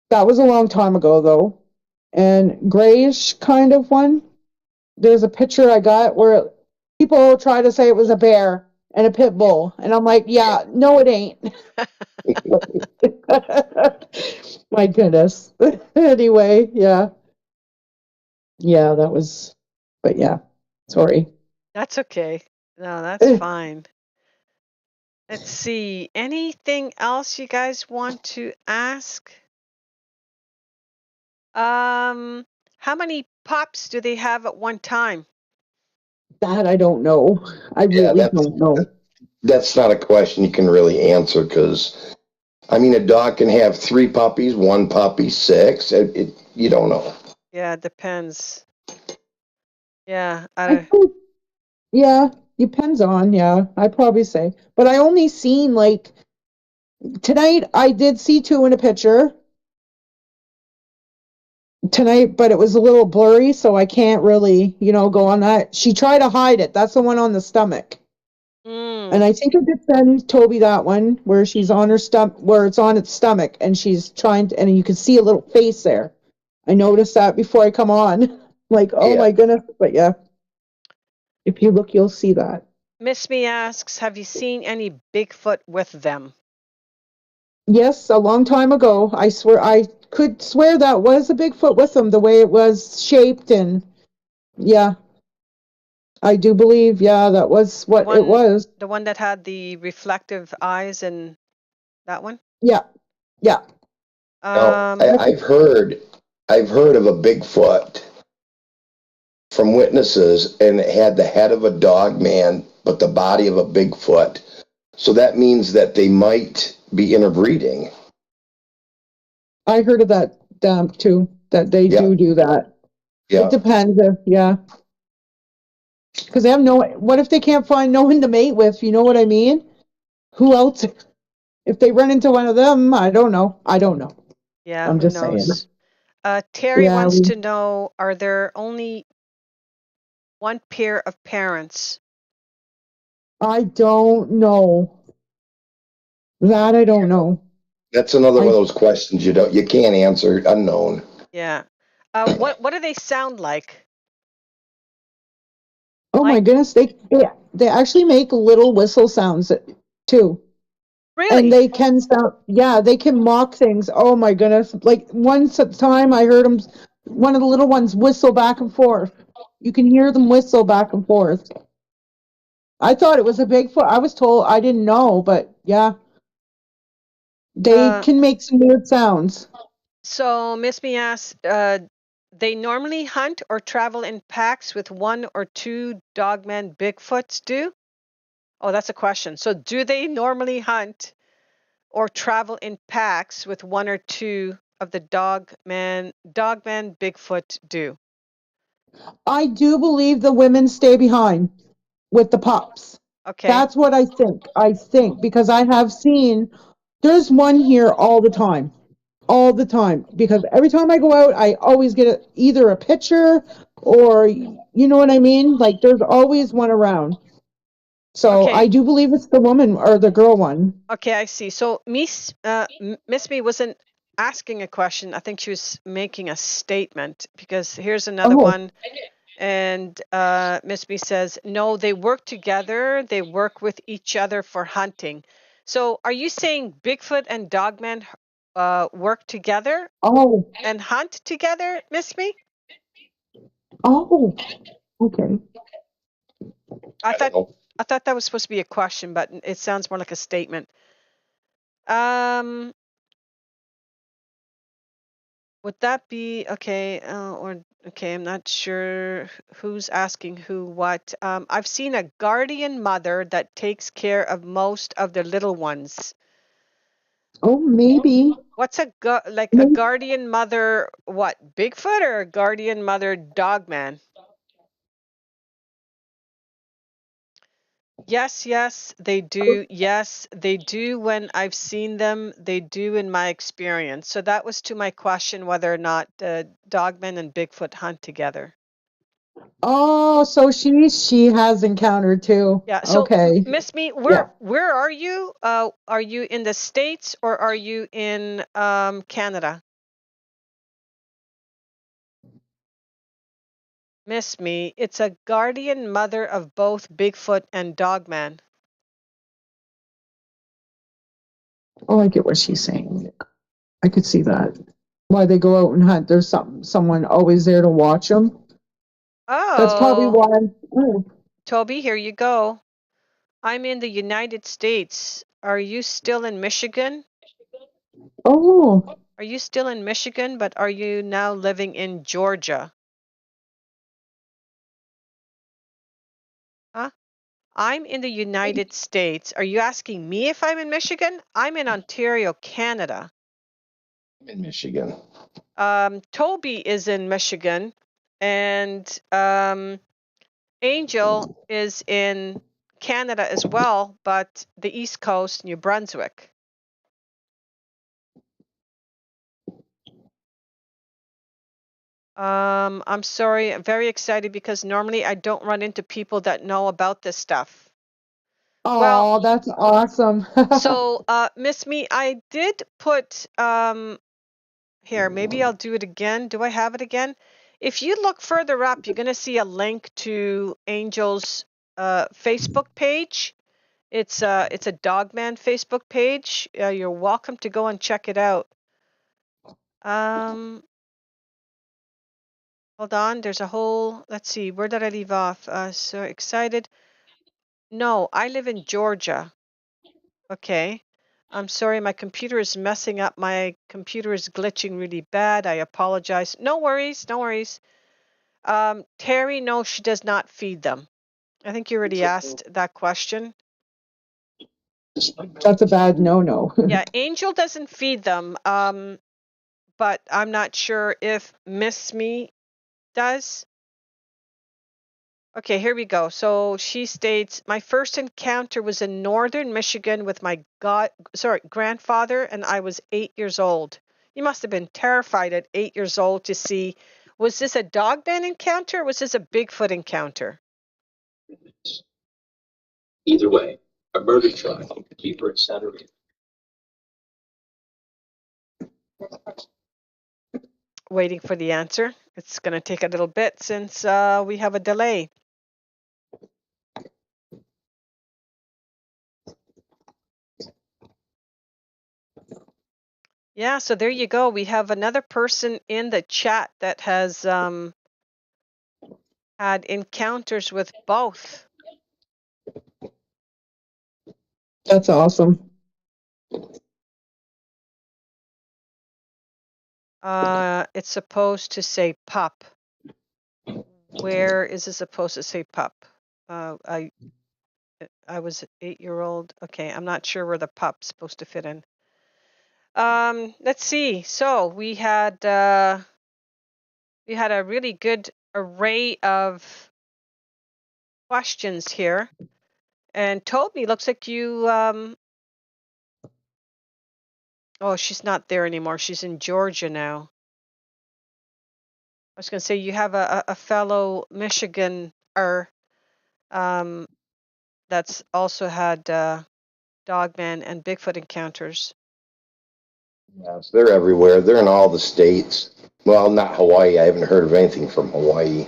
That was a long time ago though. And grayish kind of one. There's a picture I got where people try to say it was a bear and a pit bull, and I'm like, yeah, no, it ain't. My goodness. Anyway, yeah. Yeah, that was, but yeah, sorry. that's okay. No, that's fine. Let's see. Anything else you guys want to ask? How many pups do they have at one time? That I don't know. I Yeah, really don't know. that's not a question you can really answer because I mean a dog can have 3 puppies, 1 puppy, 6. You don't know. Yeah, it depends. Yeah, I think, yeah, depends on, yeah, I'd probably say. But I only seen like tonight I did see 2 in a picture tonight, but it was a little blurry, so I can't really, go on that. She tried to hide it. That's the one on the stomach. And I think I did send Toby that one where she's on her stomach, where it's on its stomach, and she's trying to, and you can see a little face there. I noticed that before I come on. Like, oh Yeah. my goodness. But yeah, if you look, you'll see that. Miss Me asks, have you seen any Bigfoot with them? Yes, a long time ago. I swear, I could swear that was a Bigfoot with them, the way it was shaped. And yeah, I do believe, yeah, that was what it was. The one that had the reflective eyes and that one? Yeah, yeah. Now, Um, I've heard of a Bigfoot from witnesses, and it had the head of a dog man, but the body of a Bigfoot. So that means that they might be interbreeding. I heard of that too, that they Yeah. do that. Yeah. It depends if, yeah. Because they have what if they can't find no one to mate with? You know what I mean? Who else? If they run into one of them, I don't know. Yeah, I'm who just saying. knows? Terry Yeah, wants to know, are there only one pair of parents? I don't know. That I don't know. That's another one of those questions you can't answer. Unknown. Yeah. What do they sound like? Oh my goodness, they actually make little whistle sounds too. And Really? they can sound, yeah, they can mock things. Oh my goodness. Like one time I heard them, one of the little ones whistle back and forth. You can hear them whistle back and forth. I thought it was a Bigfoot. I was told I didn't know, but yeah, they can make some weird sounds. So Miss Me asks, they normally hunt or travel in packs with one or two dogman Bigfoots do? Oh, that's a question. So do they normally hunt or travel in packs with one or two of the dogman Bigfoot do? I do believe the women stay behind with the pups. Okay. That's what I think. I think because I have seen there's one here all the time. All the time. Because every time I go out, I always get either a picture or you know what I mean? Like there's always one around. So Okay. I do believe it's the woman or the girl one. Okay, I see. So Miss Me wasn't asking a question. I think she was making a statement because here's another one. And Miss Me says, no, they work together. They work with each other for hunting. So are you saying Bigfoot and Dogman work together and hunt together, Miss Me? Oh, okay. I thought that was supposed to be a question, but it sounds more like a statement. Would that be okay? Or okay, I'm not sure who's asking who what. I've seen a guardian mother that takes care of most of the little ones. Oh, maybe. What's a guardian mother? What, Bigfoot or a guardian mother Dogman? Yes, they do. Yes, they do. When I've seen them, they do in my experience. So that was to my question whether or not Dogman and Bigfoot hunt together. Oh, so she has encountered too. Yeah. So Okay. Miss Me, Yeah. where are you? Are you in the States or are you in Canada? Miss Me, it's a guardian mother of both Bigfoot and Dogman. Oh, I get what she's saying. I could see that. Why they go out and hunt. There's someone always there to watch them. That's probably Oh, why. Oh. Tobi, here you go. I'm in the United States. Are you still in Michigan? Oh. Are you still in Michigan, but are you now living in Georgia? Huh? I'm in the United States. Are you asking me if I'm in Michigan? I'm in Ontario, Canada. I'm in Michigan. Tobi is in Michigan, and Angel is in Canada as well, but the East Coast, New Brunswick. I'm sorry, I'm very excited because normally I don't run into people that know about this stuff. Oh, Well, that's awesome. so Miss Me, I did put here, maybe I'll do it again. Do I have it again? If you look further up, you're going to see a link to Angel's Facebook page. It's a Dogman Facebook page. You're welcome to go and check it out. Hold on. There's a whole. Let's see. Where did I leave off? So excited. No, I live in Georgia. Okay. I'm sorry, my computer is messing up. My computer is glitching really bad. I apologize. No worries. No worries. Terry, no, she does not feed them. I think you already asked that question. That's a bad no-no. Yeah, Angel doesn't feed them, but I'm not sure if Miss Me does. Okay, here we go. So she states, my first encounter was in northern Michigan with my grandfather, and I was 8 years old. You must have been terrified at 8 years old to see. Was this a Dogman encounter or was this a Bigfoot encounter? Either way, a murder trial could be for Saturday. Waiting for the answer. It's going to take a little bit since we have a delay. Yeah, so there you go. We have another person in the chat that has had encounters with both. That's awesome. It's supposed to say pup. Where is it supposed to say pup? I was 8-year-old. Okay, I'm not sure where the pup's supposed to fit in. Let's see. So we had a really good array of questions here. And Tobi, looks like you oh, she's not there anymore. She's in Georgia now. I was going to say you have a fellow Michiganer that's also had Dogman and Bigfoot encounters. Yes, they're everywhere. They're in all the states. Well, not Hawaii. I haven't heard of anything from Hawaii.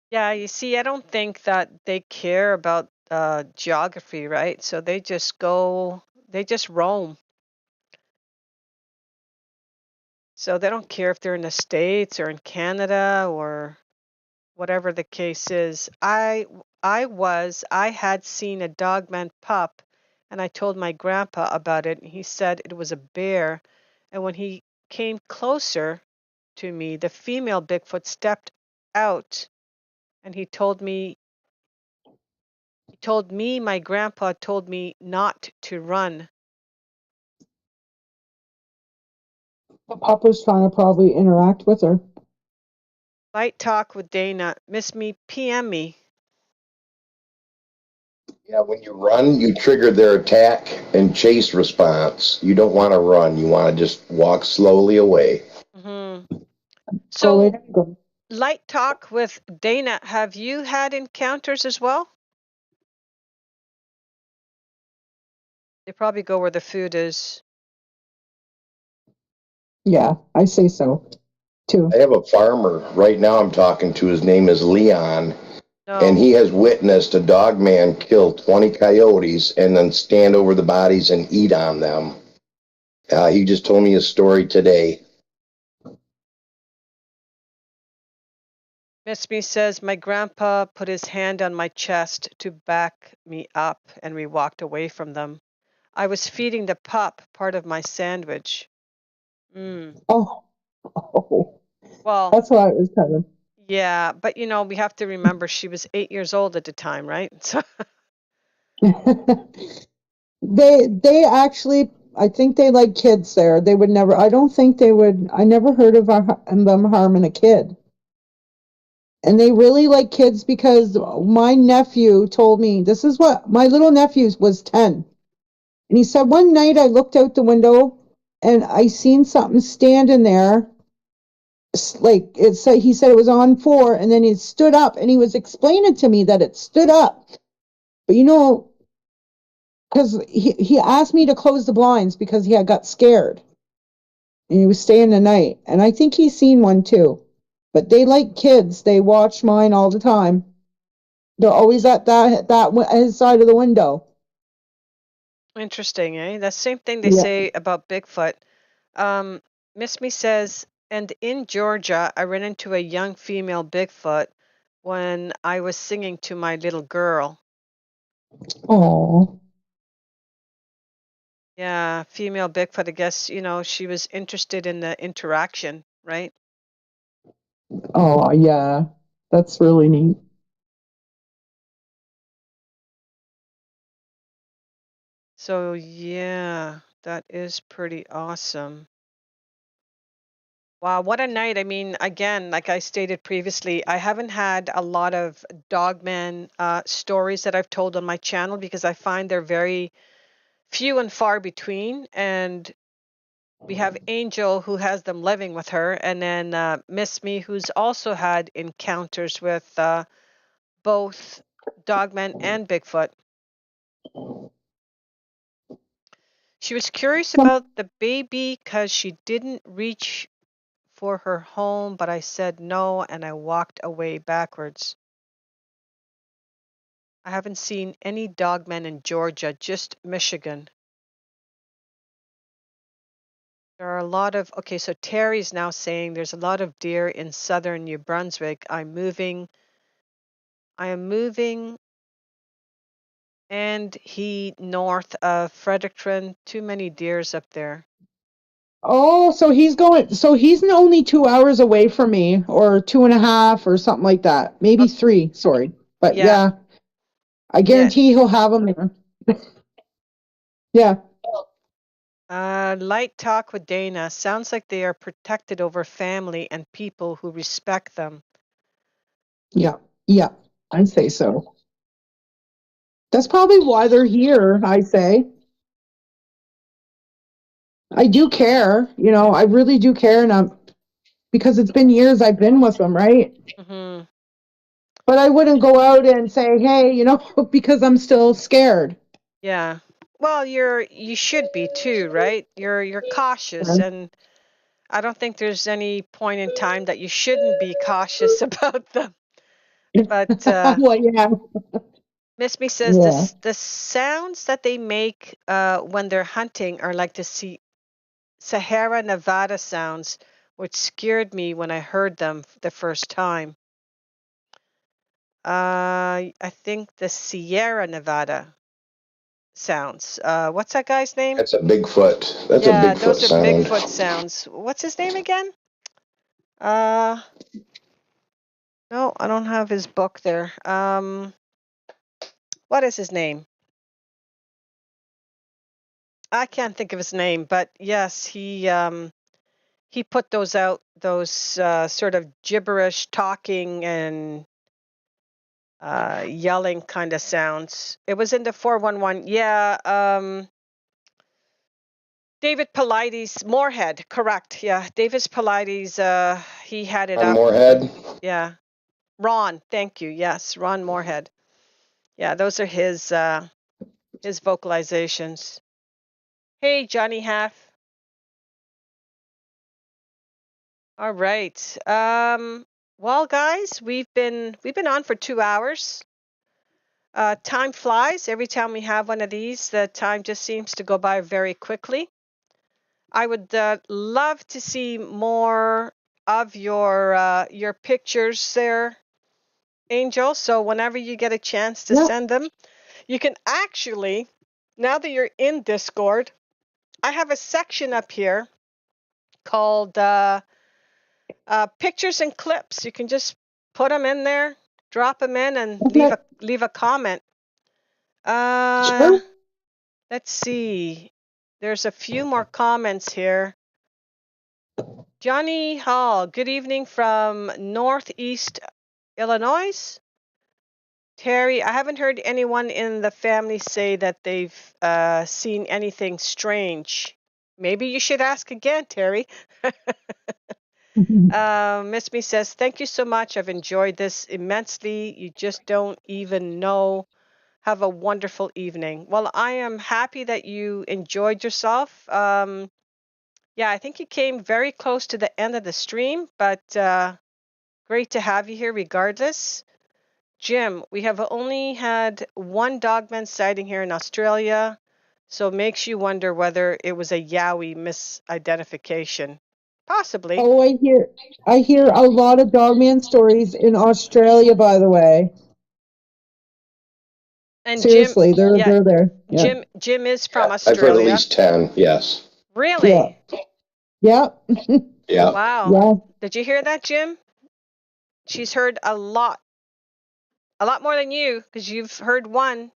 Yeah, you see, I don't think that they care about geography, right? So they just roam. So they don't care if they're in the States or in Canada or whatever the case is. I had seen a Dogman pup, and I told my grandpa about it, and he said it was a bear. And when he came closer to me, the female Bigfoot stepped out, and he told me, my grandpa told me not to run. Papa's trying to probably interact with her. Light talk with Dana. Miss me, PM me. Yeah, when you run, you trigger their attack and chase response. You don't want to run. You want to just walk slowly away. Mm-hmm. Go So, later. Go. light talk with Dana. Have you had encounters as well? They probably go where the food is. Yeah, I say so too. I have a farmer right now I'm talking to. His name is Leon, No. and he has witnessed a dog man kill 20 coyotes and then stand over the bodies and eat on them. He just told me a story today. Miss Me says, my grandpa put his hand on my chest to back me up, and we walked away from them. I was feeding the pup part of my sandwich. Oh, Well, that's why it was coming. yeah, but we have to remember she was 8 years old at the time, right? So They actually, I think they like kids there. They would never, I don't think they would, I never heard of them harming a kid. And they really like kids because my nephew told me, this is what, my little nephew was 10. And he said, one night I looked out the window and I seen something standing there. Like he said it was on 4, and then it stood up, and he was explaining to me that it stood up. But because he asked me to close the blinds because he had got scared and he was staying the night, and I think he's seen one too. But they like kids. They watch mine all the time. They're always at his side of the window. interesting, eh? The same thing they Yeah. say about Bigfoot. Miss Me says, and in Georgia, I ran into a young female Bigfoot when I was singing to my little girl. Oh. Yeah, female Bigfoot, I guess, she was interested in the interaction, right? Oh, yeah. That's really neat. So yeah, that is pretty awesome. Wow, what a night. I mean, again, like I stated previously, I haven't had a lot of Dogman stories that I've told on my channel because I find they're very few and far between. And we have Angel who has them living with her, and then Miss Me who's also had encounters with both Dogman and Bigfoot. She was curious about the baby because she didn't reach for her home, but I said no and I walked away backwards. I haven't seen any dogmen in Georgia, just Michigan. There are a lot of, okay, so Terry's now saying there's a lot of deer in southern New Brunswick. I am moving, and he north of Fredericton. Too many deers up there. Oh, so he's only 2 hours away from me, or 2.5, or something like that. Maybe 3, sorry. But Yeah. yeah, I Yeah. guarantee he'll have them there. Yeah. Light talk with Dana. Sounds like they are protected over family and people who respect them. Yeah. Yeah. I'd say so. That's probably why they're here, I say. I do care, I really do care, and because it's been years I've been with them, right? Mm-hmm. But I wouldn't go out and say, hey, because I'm still scared. Yeah. Well, you should be too, right? You're cautious, and I don't think there's any point in time that you shouldn't be cautious about them. But Well, yeah. Miss Me says Yeah. the sounds that they make when they're hunting are like the Sahara Nevada sounds, which scared me when I heard them the first time. I think the Sierra Nevada sounds. What's that guy's name? That's a Bigfoot. That's a Yeah, Bigfoot those are sound. Bigfoot sounds. What's his name again? No, I don't have his book there. What is his name? I can't think of his name, but yes, he put those out, those sort of gibberish talking and yelling kind of sounds. It was in the 411. Yeah, David Paulides, Moorhead, correct. Yeah, David Paulides, he had it On up. Moorhead. Yeah. Ron, thank you. Yes, Ron Moorhead. Yeah, those are his vocalizations. Hey, Johnny Half. All right. Well, guys, we've been on for 2 hours. Time flies. Every time we have one of these, the time just seems to go by very quickly. I would love to see more of your pictures there, Angel. So whenever you get a chance to send them, you can actually, now that you're in Discord, I have a section up here called pictures and clips. You can just put them in there, drop them in, and leave a comment. Sure. Let's see. There's a few more comments here. Johnny Hall, good evening from Northeast Illinois. Terry, I haven't heard anyone in the family say that they've seen anything strange. Maybe you should ask again, Terry. Miss Me says, thank you so much. I've enjoyed this immensely. You just don't even know. Have a wonderful evening. Well, I am happy that you enjoyed yourself. Yeah, I think you came very close to the end of the stream, but great to have you here regardless. Jim, we have only had one dogman sighting here in Australia, so it makes you wonder whether it was a Yowie misidentification. Possibly. Oh, I hear a lot of dogman stories in Australia, by the way. And Seriously, Jim, they're there. Yeah. Jim is from I've heard at Australia. least 10. Yes. Really? Yeah. Yeah. Wow. Yeah. Did you hear that, Jim? She's heard a lot more than you, because you've heard one.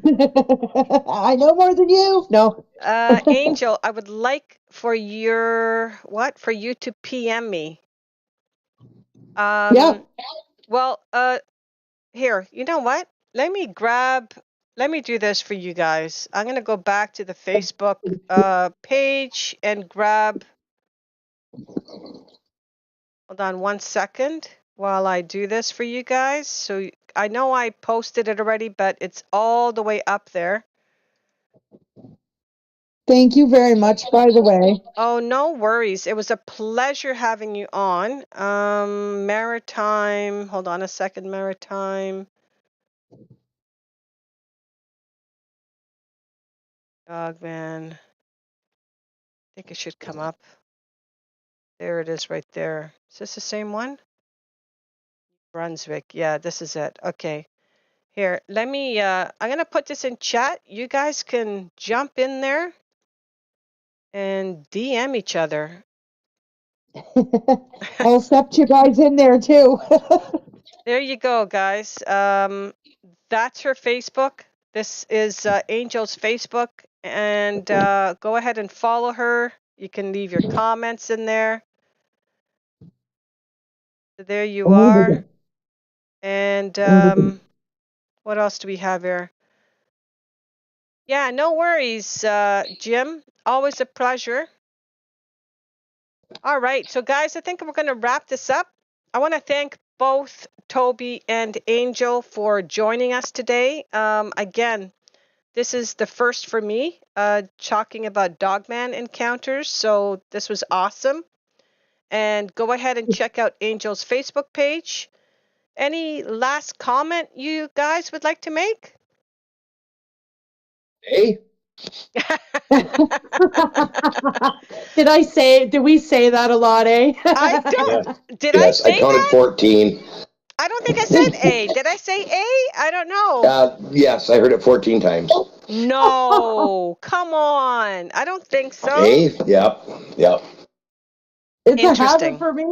I know more than you. No. Angel, I would like for for you to PM me. Yeah. Well, here, you know what? Let me do this for you guys. I'm gonna go back to the Facebook page and grab. Hold on 1 second while I do this for you guys. So I know I posted it already, but it's all the way up there. Thank you very much, by the way. Oh, no worries. It was a pleasure having you on. Maritime. Hold on a second, Maritime. Dogman. I think it should come up. There it is right there. Is this the same one? Brunswick. Yeah, this is it. Okay. Here, let me, I'm going to put this in chat. You guys can jump in there and DM each other. I'll accept you guys in there too. There you go, guys. That's her Facebook. This is Angel's Facebook. And go ahead and follow her. You can leave your comments in there. So there you are. And what else do we have here? Yeah, no worries, Jim. Always a pleasure. All right. So, guys, I think we're going to wrap this up. I want to thank both Tobi and Angel for joining us today. Again, this is the first for me, talking about Dogman encounters. So this was awesome. And go ahead and check out Angel's Facebook page. Any last comment you guys would like to make? Hey, Did we say that a lot, eh? I don't. yes, Did I yes, I say counted that? 14. I don't think I said A. Did I say A? I don't know. Yes, I heard it 14 times. No, come on. I don't think so. Hey, yep. It's a habit Interesting. for me.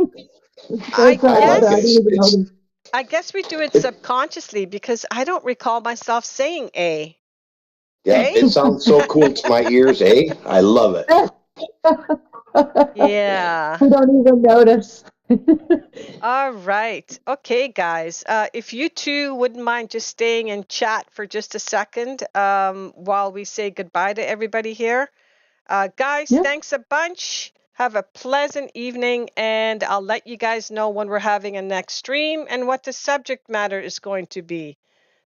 I So it's, guess it's- I guess we do it subconsciously because I don't recall myself saying A. Yeah, Eh? it sounds so cool to my ears, eh? I love it. Yeah. We don't even notice. All right. Okay, guys. If you two wouldn't mind just staying in chat for just a second while we say goodbye to everybody here. Guys, Yeah. thanks a bunch. Have a pleasant evening, and I'll let you guys know when we're having a next stream and what the subject matter is going to be.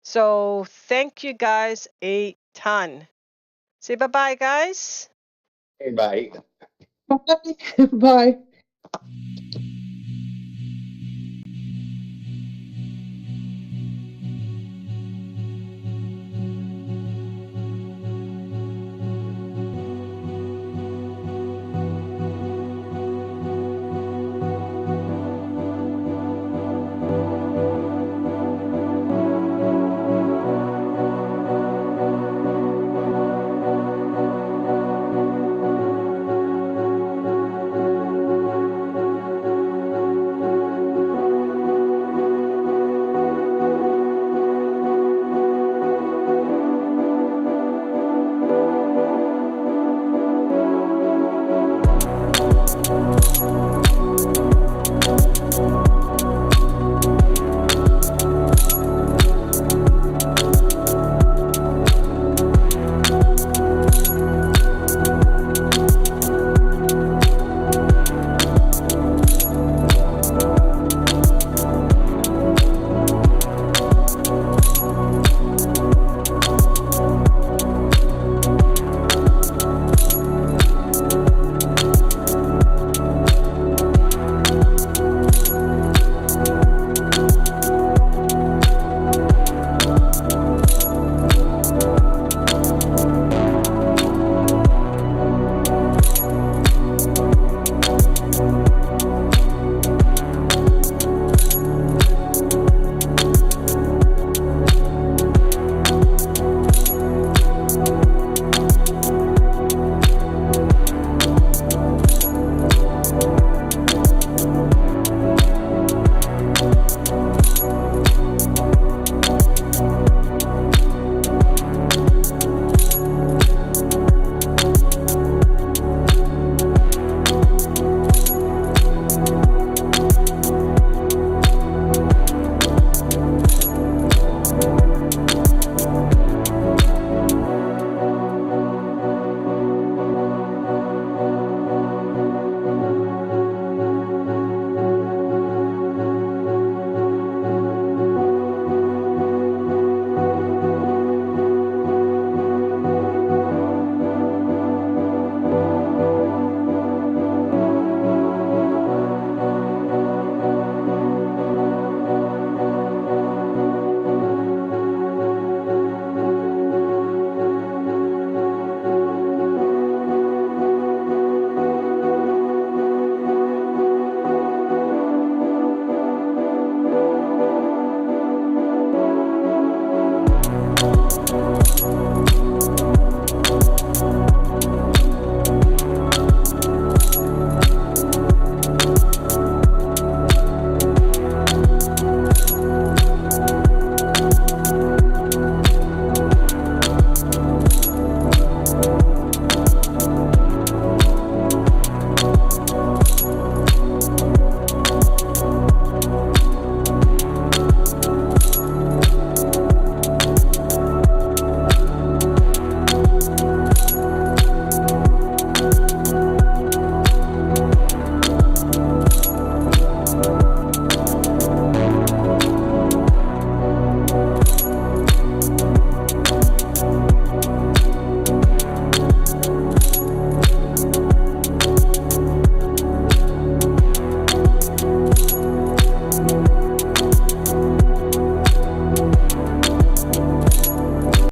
So thank you guys a ton. Say bye-bye, guys. Hey, bye. Bye.